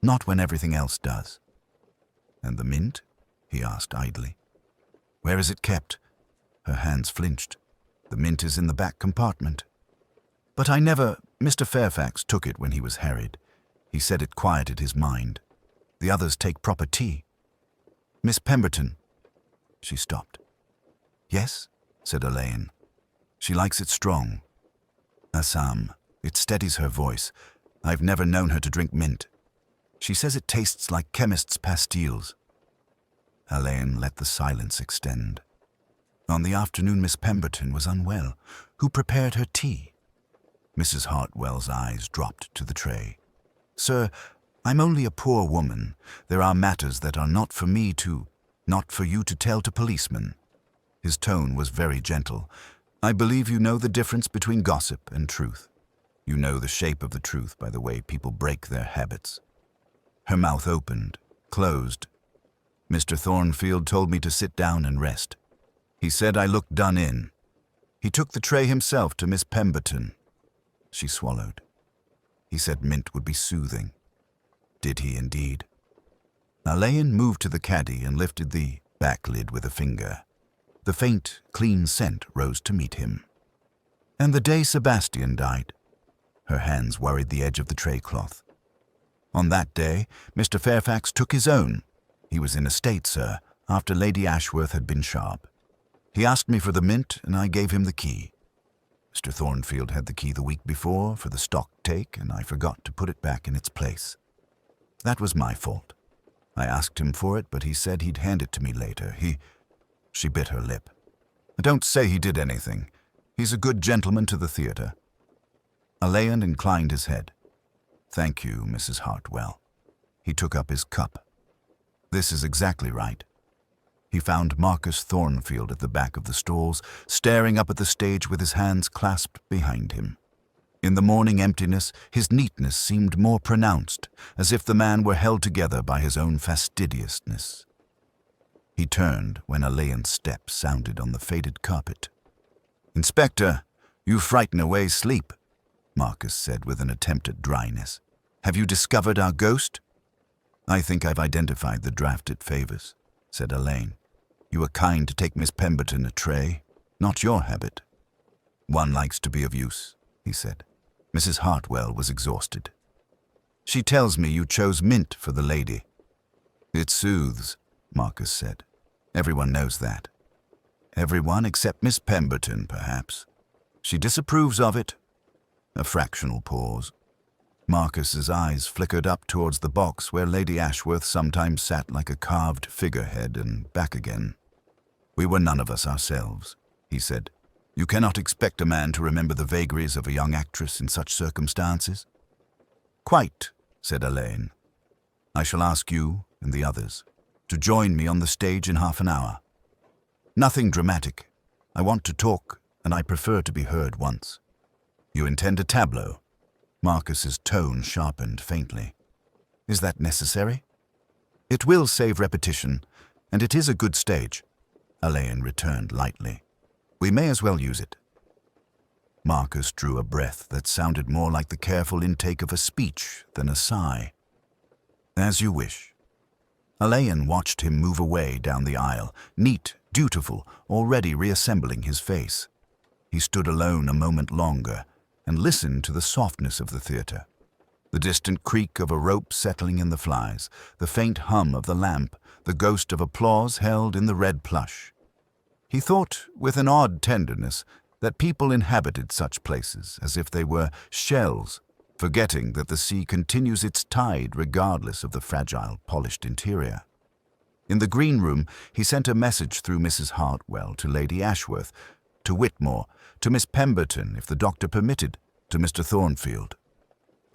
"Not when everything else does." "And the mint?" he asked idly. "Where is it kept?" Her hands flinched. "The mint is in the back compartment." "But Mr. Fairfax took it when he was harried. He said it quieted his mind. The others take proper tea." "Miss Pemberton." She stopped. "Yes?" said Alleyn. "She likes it strong." "Assam. It steadies her voice. I've never known her to drink mint. She says it tastes like chemists' pastilles." Alleyn let the silence extend. "On the afternoon Miss Pemberton was unwell. Who prepared her tea?" Mrs. Hartwell's eyes dropped to the tray. "Sir, I'm only a poor woman. There are matters that are not for you to tell to policemen." His tone was very gentle. "I believe you know the difference between gossip and truth. You know the shape of the truth by the way people break their habits." Her mouth opened, closed. "Mr. Thornfield told me to sit down and rest. He said I looked done in. He took the tray himself to Miss Pemberton." She swallowed. "He said mint would be soothing." "Did he indeed?" Alleyn moved to the caddy and lifted the back lid with a finger. The faint, clean scent rose to meet him. "And the day Sebastian died?" Her hands worried the edge of the tray cloth. "On that day, Mr. Fairfax took his own. He was in a state, sir, after Lady Ashworth had been sharp. He asked me for the mint, and I gave him the key. Mr. Thornfield had the key the week before for the stock take, and I forgot to put it back in its place. That was my fault. I asked him for it, but he said he'd hand it to me later. She bit her lip. "I don't say he did anything. He's a good gentleman to the theatre." Alleyn inclined his head. "Thank you, Mrs. Hartwell." He took up his cup. "This is exactly right." He found Marcus Thornfield at the back of the stalls, staring up at the stage with his hands clasped behind him. In the morning emptiness, his neatness seemed more pronounced, as if the man were held together by his own fastidiousness. He turned when Alleyn's step sounded on the faded carpet. "Inspector, you frighten away sleep," Marcus said with an attempt at dryness. "Have you discovered our ghost?" "I think I've identified the draft it favors," said Alleyn. "You were kind to take Miss Pemberton a tray. Not your habit." "One likes to be of use," he said. Mrs. Hartwell was exhausted. "She tells me you chose mint for the lady." "It soothes," Marcus said. "Everyone knows that." "Everyone except Miss Pemberton, perhaps. She disapproves of it." A fractional pause. Marcus's eyes flickered up towards the box where Lady Ashworth sometimes sat like a carved figurehead and back again. "We were none of us ourselves," he said. "You cannot expect a man to remember the vagaries of a young actress in such circumstances." "Quite," said Alleyn. "I shall ask you and the others to join me on the stage in half an hour. Nothing dramatic. I want to talk, and I prefer to be heard once." "You intend a tableau?" Marcus's tone sharpened faintly. "Is that necessary?" "It will save repetition, and it is a good stage," Alleyn returned lightly. "We may as well use it." Marcus drew a breath that sounded more like the careful intake of a speech than a sigh. "As you wish." Alleyn watched him move away down the aisle, neat, dutiful, already reassembling his face. He stood alone a moment longer and listened to the softness of the theatre. The distant creak of a rope settling in the flies, the faint hum of the lamp, the ghost of applause held in the red plush. He thought, with an odd tenderness, that people inhabited such places as if they were shells, forgetting that the sea continues its tide regardless of the fragile, polished interior. In the green room, he sent a message through Mrs. Hartwell to Lady Ashworth, to Whitmore, to Miss Pemberton, if the doctor permitted, to Mr. Thornfield.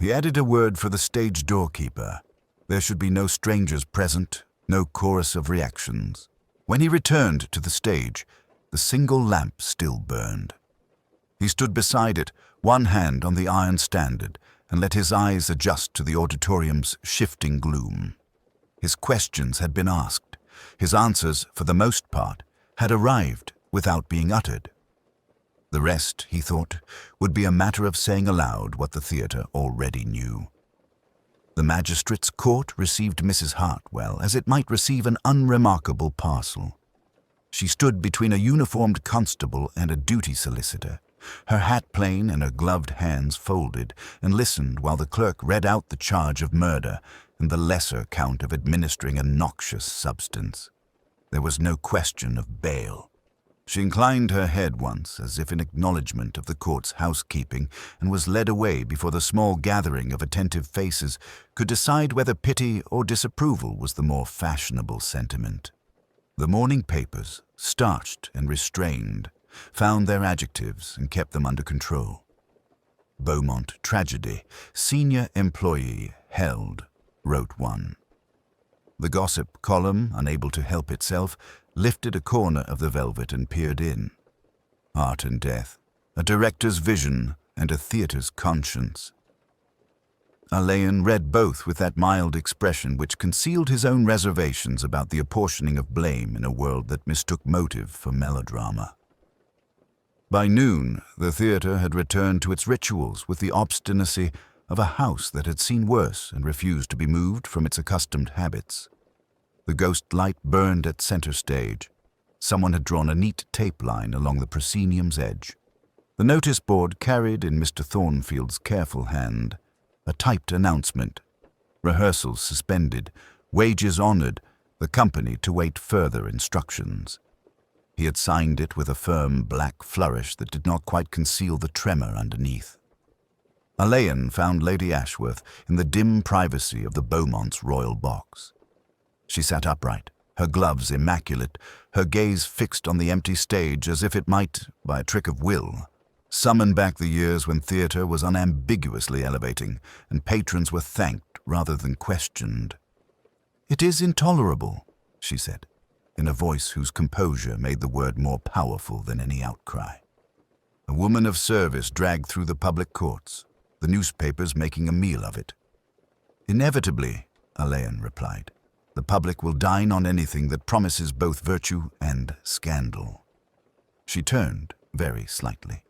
He added a word for the stage doorkeeper. There should be no strangers present, no chorus of reactions. When he returned to the stage, the single lamp still burned. He stood beside it, one hand on the iron standard, and let his eyes adjust to the auditorium's shifting gloom. His questions had been asked. His answers, for the most part, had arrived without being uttered. The rest, he thought, would be a matter of saying aloud what the theatre already knew. The magistrate's court received Mrs. Hartwell as it might receive an unremarkable parcel. She stood between a uniformed constable and a duty solicitor, her hat plain and her gloved hands folded, and listened while the clerk read out the charge of murder and the lesser count of administering a noxious substance. There was no question of bail. She inclined her head once, as if in acknowledgment of the court's housekeeping, and was led away before the small gathering of attentive faces could decide whether pity or disapproval was the more fashionable sentiment. The morning papers, starched and restrained, found their adjectives and kept them under control. Beaumont tragedy, senior employee held, wrote one. The gossip column, unable to help itself, lifted a corner of the velvet and peered in. Art and death, a director's vision and a theatre's conscience. Alleyn read both with that mild expression which concealed his own reservations about the apportioning of blame in a world that mistook motive for melodrama. By noon, the theatre had returned to its rituals with the obstinacy of a house that had seen worse and refused to be moved from its accustomed habits. The ghost light burned at center stage. Someone had drawn a neat tape line along the proscenium's edge. The notice board carried in Mr. Thornfield's careful hand a typed announcement: rehearsals suspended, wages honored, the company to wait further instructions. He had signed it with a firm black flourish that did not quite conceal the tremor underneath. Alleyn found Lady Ashworth in the dim privacy of the Beaumonts' royal box. She sat upright, her gloves immaculate, her gaze fixed on the empty stage as if it might, by a trick of will, summon back the years when theatre was unambiguously elevating and patrons were thanked rather than questioned. "It is intolerable," she said, in a voice whose composure made the word more powerful than any outcry. A woman of service dragged through the public courts, the newspapers making a meal of it. "Inevitably," Alleyn replied. "The public will dine on anything that promises both virtue and scandal." She turned very slightly.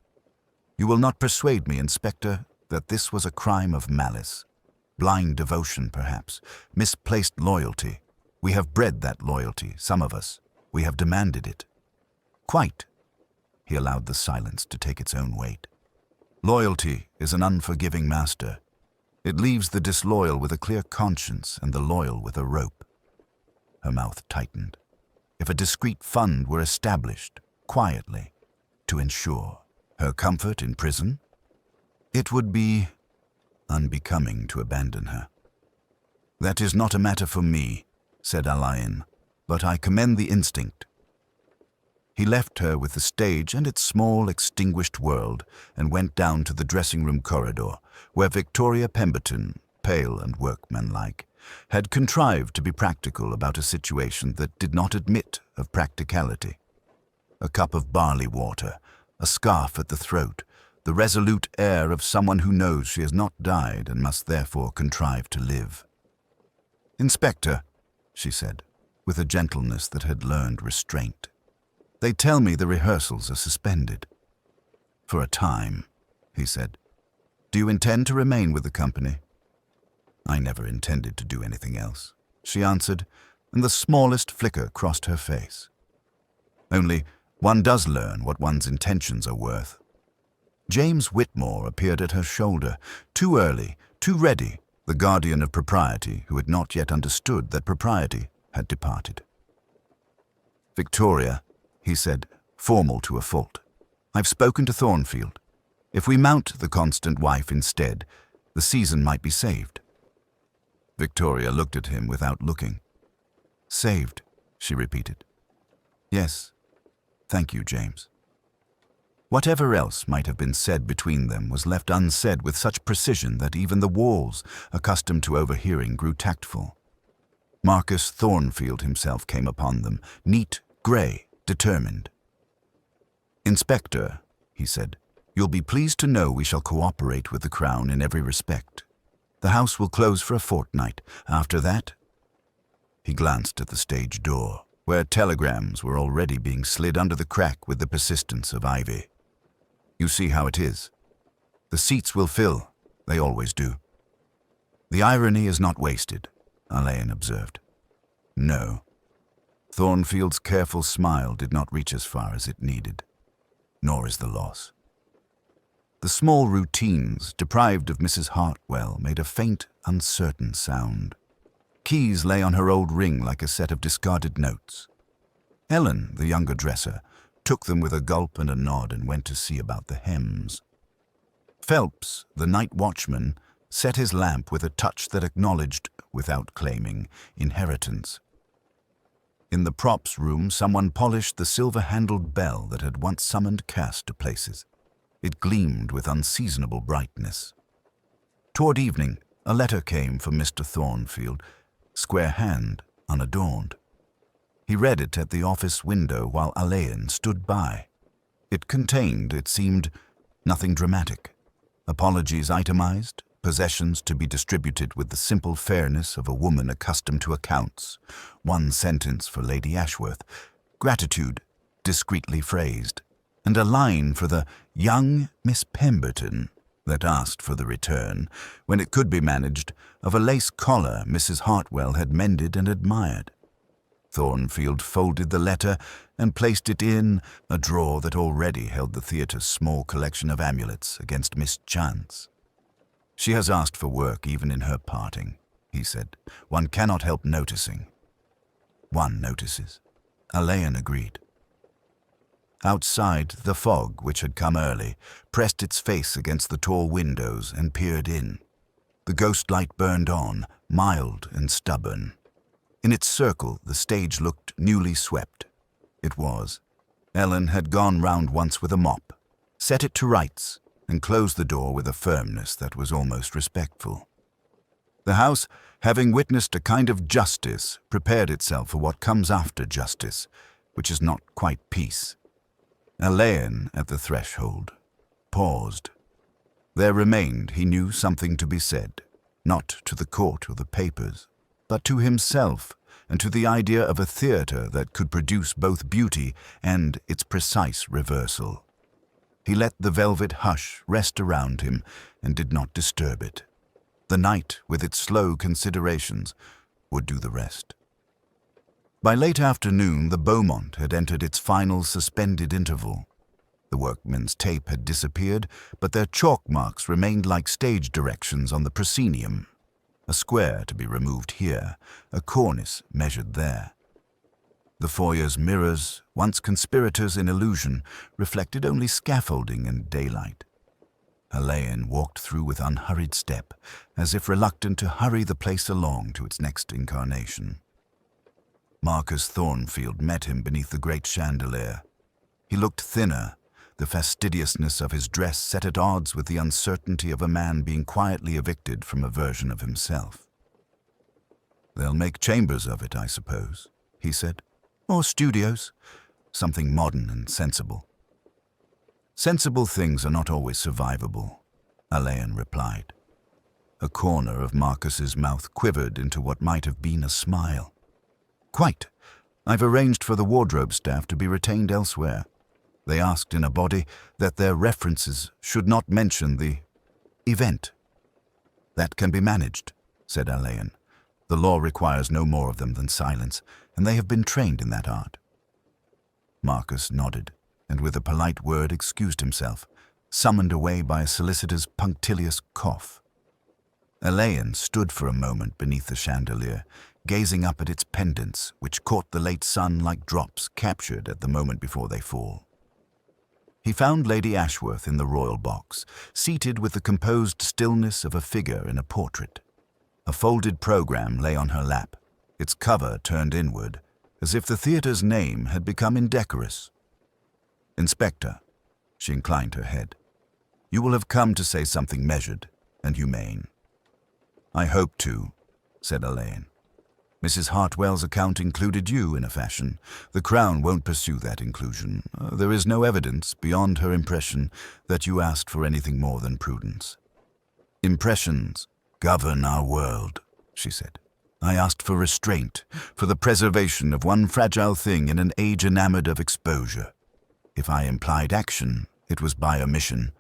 "You will not persuade me, Inspector, that this was a crime of malice. Blind devotion, perhaps, misplaced loyalty. We have bred that loyalty, some of us. We have demanded it." "Quite." He allowed the silence to take its own weight. "Loyalty is an unforgiving master. It leaves the disloyal with a clear conscience and the loyal with a rope." Her mouth tightened. "If a discreet fund were established, quietly, to ensure her comfort in prison, it would be unbecoming to abandon her." "That is not a matter for me," said Alleyn, "but I commend the instinct." He left her with the stage and its small, extinguished world and went down to the dressing-room corridor, where Victoria Pemberton, pale and workmanlike, had contrived to be practical about a situation that did not admit of practicality. A cup of barley water, a scarf at the throat, the resolute air of someone who knows she has not died and must therefore contrive to live. "Inspector," she said, with a gentleness that had learned restraint, "they tell me the rehearsals are suspended." "For a time," he said. "Do you intend to remain with the company?" "I never intended to do anything else," she answered, and the smallest flicker crossed her face. "Only, One does learn what one's intentions are worth. James Whitmore appeared at her shoulder, too early, too ready, the guardian of propriety who had not yet understood that propriety had departed. "Victoria," he said, formal to a fault, "I've spoken to Thornfield. If we mount the constant wife instead, the season might be saved." Victoria looked at him without looking. "Saved," she repeated. "Yes, thank you, James." Whatever else might have been said between them was left unsaid with such precision that even the walls, accustomed to overhearing, grew tactful. Marcus Thornfield himself came upon them, neat, grey, determined. "Inspector," he said, "you'll be pleased to know we shall cooperate with the Crown in every respect. The house will close for a fortnight. After that—" He glanced at the stage door, where telegrams were already being slid under the crack with the persistence of ivy. "You see how it is. The seats will fill. They always do." "The irony is not wasted," Alleyn observed. "No." Thornfield's careful smile did not reach as far as it needed. "Nor is the loss." The small routines, deprived of Mrs. Hartwell, made a faint, uncertain sound. Keys lay on her old ring like a set of discarded notes. Ellen, the younger dresser, took them with a gulp and a nod and went to see about the hems. Phelps, the night watchman, set his lamp with a touch that acknowledged, without claiming, inheritance. In the props room, someone polished the silver-handled bell that had once summoned Cass to places. It gleamed with unseasonable brightness. Toward evening, a letter came from Mr. Thornfield, square hand, unadorned. He read it at the office window while Alleyn stood by. It contained, it seemed, nothing dramatic. Apologies itemized, possessions to be distributed with the simple fairness of a woman accustomed to accounts, one sentence for Lady Ashworth, gratitude discreetly phrased, and a line for the young Miss Pemberton that asked for the return, when it could be managed, of a lace collar Mrs. Hartwell had mended and admired. Thornfield folded the letter and placed it in a drawer that already held the theatre's small collection of amulets against mischance. "She has asked for work even in her parting," he said. "One cannot help noticing." "One notices." Alleyn agreed. Outside, the fog, which had come early, pressed its face against the tall windows and peered in. The ghost light burned on, mild and stubborn. In its circle, the stage looked newly swept. It was. Ellen had gone round once with a mop, set it to rights, and closed the door with a firmness that was almost respectful. The house, having witnessed a kind of justice, prepared itself for what comes after justice, which is not quite peace. Alleyn, at the threshold, paused. There remained, he knew, something to be said, not to the court or the papers, but to himself and to the idea of a theatre that could produce both beauty and its precise reversal. He let the velvet hush rest around him and did not disturb it. The night, with its slow considerations, would do the rest. By late afternoon, the Beaumont had entered its final suspended interval. The workmen's tape had disappeared, but their chalk marks remained like stage directions on the proscenium. A square to be removed here, a cornice measured there. The foyer's mirrors, once conspirators in illusion, reflected only scaffolding and daylight. Alleyn walked through with unhurried step, as if reluctant to hurry the place along to its next incarnation. Marcus Thornfield met him beneath the great chandelier. He looked thinner, the fastidiousness of his dress set at odds with the uncertainty of a man being quietly evicted from a version of himself. "They'll make chambers of it, I suppose," he said. "Or studios. Something modern and sensible." "Sensible things are not always survivable," Alleyn replied. A corner of Marcus's mouth quivered into what might have been a smile. "Quite. I've arranged for the wardrobe staff to be retained elsewhere. They asked in a body that their references should not mention the event." "That can be managed," said Alleyn. "The law requires no more of them than silence, and they have been trained in that art." Marcus nodded, and with a polite word excused himself, summoned away by a solicitor's punctilious cough. Alleyn stood for a moment beneath the chandelier, gazing up at its pendants, which caught the late sun like drops captured at the moment before they fall. He found Lady Ashworth in the royal box, seated with the composed stillness of a figure in a portrait. A folded programme lay on her lap, its cover turned inward, as if the theatre's name had become indecorous. "Inspector," she inclined her head, "you will have come to say something measured and humane." "I hope to," said Alleyn. "Mrs. Hartwell's account included you in a fashion. The Crown won't pursue that inclusion. There is no evidence, beyond her impression, that you asked for anything more than prudence." "Impressions govern our world," she said. "I asked for restraint, for the preservation of one fragile thing in an age enamored of exposure. If I implied action, it was by omission.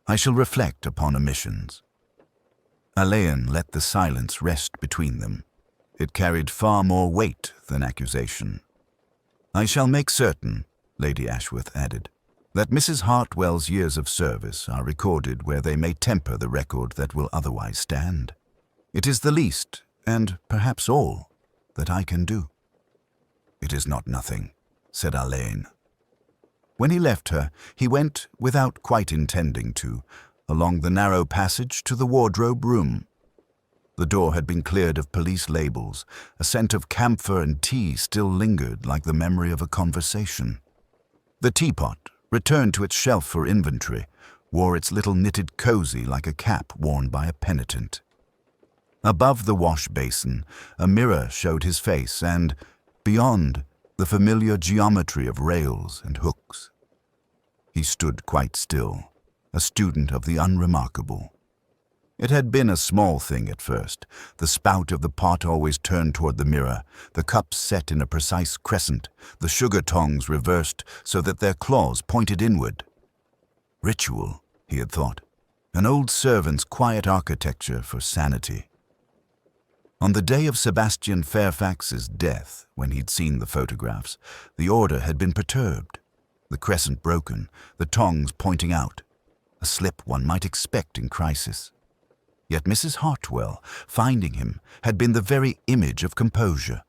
I shall reflect upon omissions." Alleyn let the silence rest between them. It carried far more weight than accusation. "I shall make certain," Lady Ashworth added, "that Mrs. Hartwell's years of service are recorded where they may temper the record that will otherwise stand. It is the least, and perhaps all, that I can do." "It is not nothing," said Alleyn. When he left her, he went, without quite intending to, along the narrow passage to the wardrobe room. The door had been cleared of police labels. A scent of camphor and tea still lingered like the memory of a conversation. The teapot, returned to its shelf for inventory, wore its little knitted cozy like a cap worn by a penitent. Above the wash basin, a mirror showed his face and, beyond, the familiar geometry of rails and hooks. He stood quite still, a student of the unremarkable. It had been a small thing at first, the spout of the pot always turned toward the mirror, the cups set in a precise crescent, the sugar tongs reversed so that their claws pointed inward. Ritual, he had thought, an old servant's quiet architecture for sanity. On the day of Sebastian Fairfax's death, when he'd seen the photographs, the order had been perturbed, the crescent broken, the tongs pointing out, a slip one might expect in crisis. Yet Mrs. Hartwell, finding him, had been the very image of composure.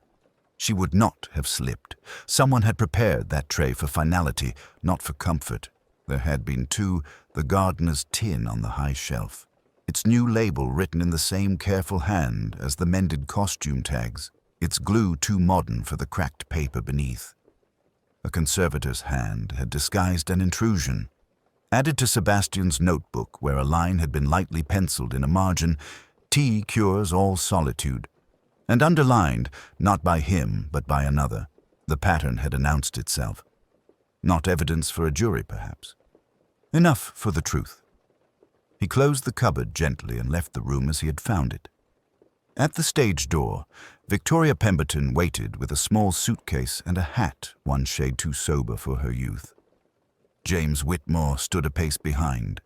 She would not have slipped. Someone had prepared that tray for finality, not for comfort. There had been, too, the gardener's tin on the high shelf, its new label written in the same careful hand as the mended costume tags, its glue too modern for the cracked paper beneath. A conservator's hand had disguised an intrusion. Added to Sebastian's notebook, where a line had been lightly penciled in a margin, "Tea cures all solitude," and underlined, not by him but by another, the pattern had announced itself. Not evidence for a jury, perhaps. Enough for the truth. He closed the cupboard gently and left the room as he had found it. At the stage door, Victoria Pemberton waited with a small suitcase and a hat one shade too sober for her youth. James Whitmore stood a pace behind,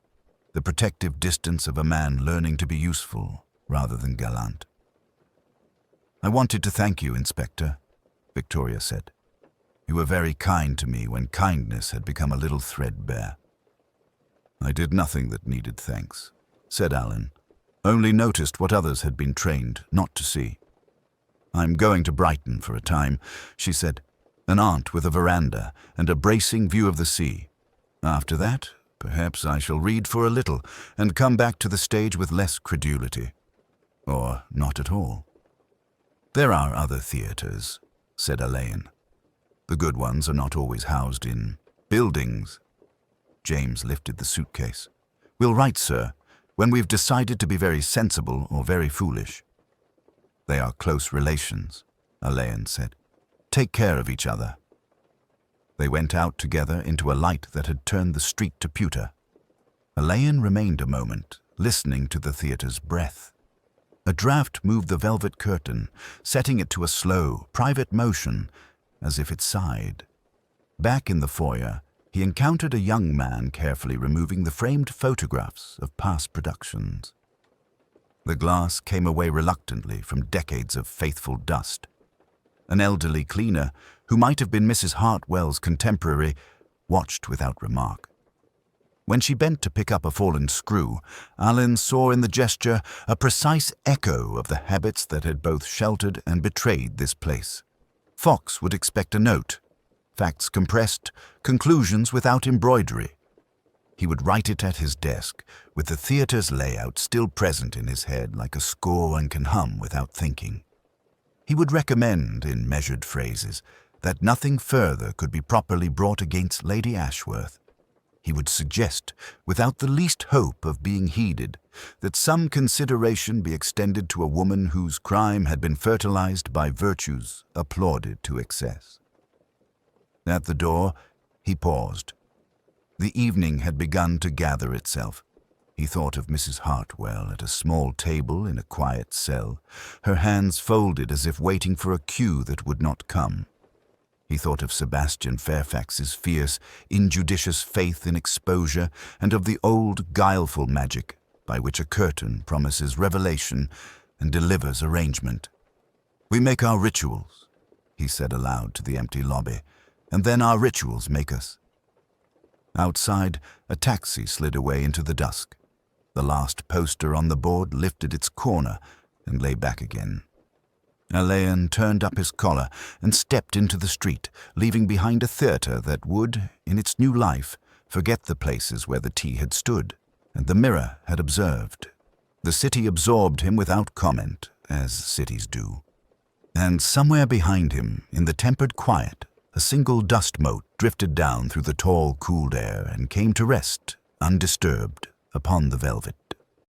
the protective distance of a man learning to be useful rather than gallant. "I wanted to thank you, Inspector," Victoria said. "You were very kind to me when kindness had become a little threadbare." "I did nothing that needed thanks," said Alleyn. "Only noticed what others had been trained not to see." "I'm going to Brighton for a time," she said, "an aunt with a veranda and a bracing view of the sea. After that, perhaps I shall read for a little and come back to the stage with less credulity. Or not at all." "There are other theatres," said Alleyn. "The good ones are not always housed in buildings." James lifted the suitcase. "We'll write, sir, when we've decided to be very sensible or very foolish." "They are close relations," Alleyn said. "Take care of each other." They went out together into a light that had turned the street to pewter. Alleyn remained a moment, listening to the theatre's breath. A draught moved the velvet curtain, setting it to a slow, private motion, as if it sighed. Back in the foyer, he encountered a young man carefully removing the framed photographs of past productions. The glass came away reluctantly from decades of faithful dust. An elderly cleaner, who might have been Mrs. Hartwell's contemporary, watched without remark. When she bent to pick up a fallen screw, Alleyn saw in the gesture a precise echo of the habits that had both sheltered and betrayed this place. Fox would expect a note, facts compressed, conclusions without embroidery. He would write it at his desk, with the theatre's layout still present in his head like a score one can hum without thinking. He would recommend, in measured phrases, that nothing further could be properly brought against Lady Ashworth. He would suggest, without the least hope of being heeded, that some consideration be extended to a woman whose crime had been fertilized by virtues applauded to excess. At the door, he paused. The evening had begun to gather itself. He thought of Mrs. Hartwell at a small table in a quiet cell, her hands folded as if waiting for a cue that would not come. He thought of Sebastian Fairfax's fierce, injudicious faith in exposure, and of the old, guileful magic by which a curtain promises revelation and delivers arrangement. "We make our rituals," he said aloud to the empty lobby, "and then our rituals make us." Outside, a taxi slid away into the dusk. The last poster on the board lifted its corner and lay back again. Alleyn turned up his collar and stepped into the street, leaving behind a theatre that would, in its new life, forget the places where the tea had stood and the mirror had observed. The city absorbed him without comment, as cities do. And somewhere behind him, in the tempered quiet, a single dust mote drifted down through the tall, cooled air and came to rest, undisturbed, upon the velvet.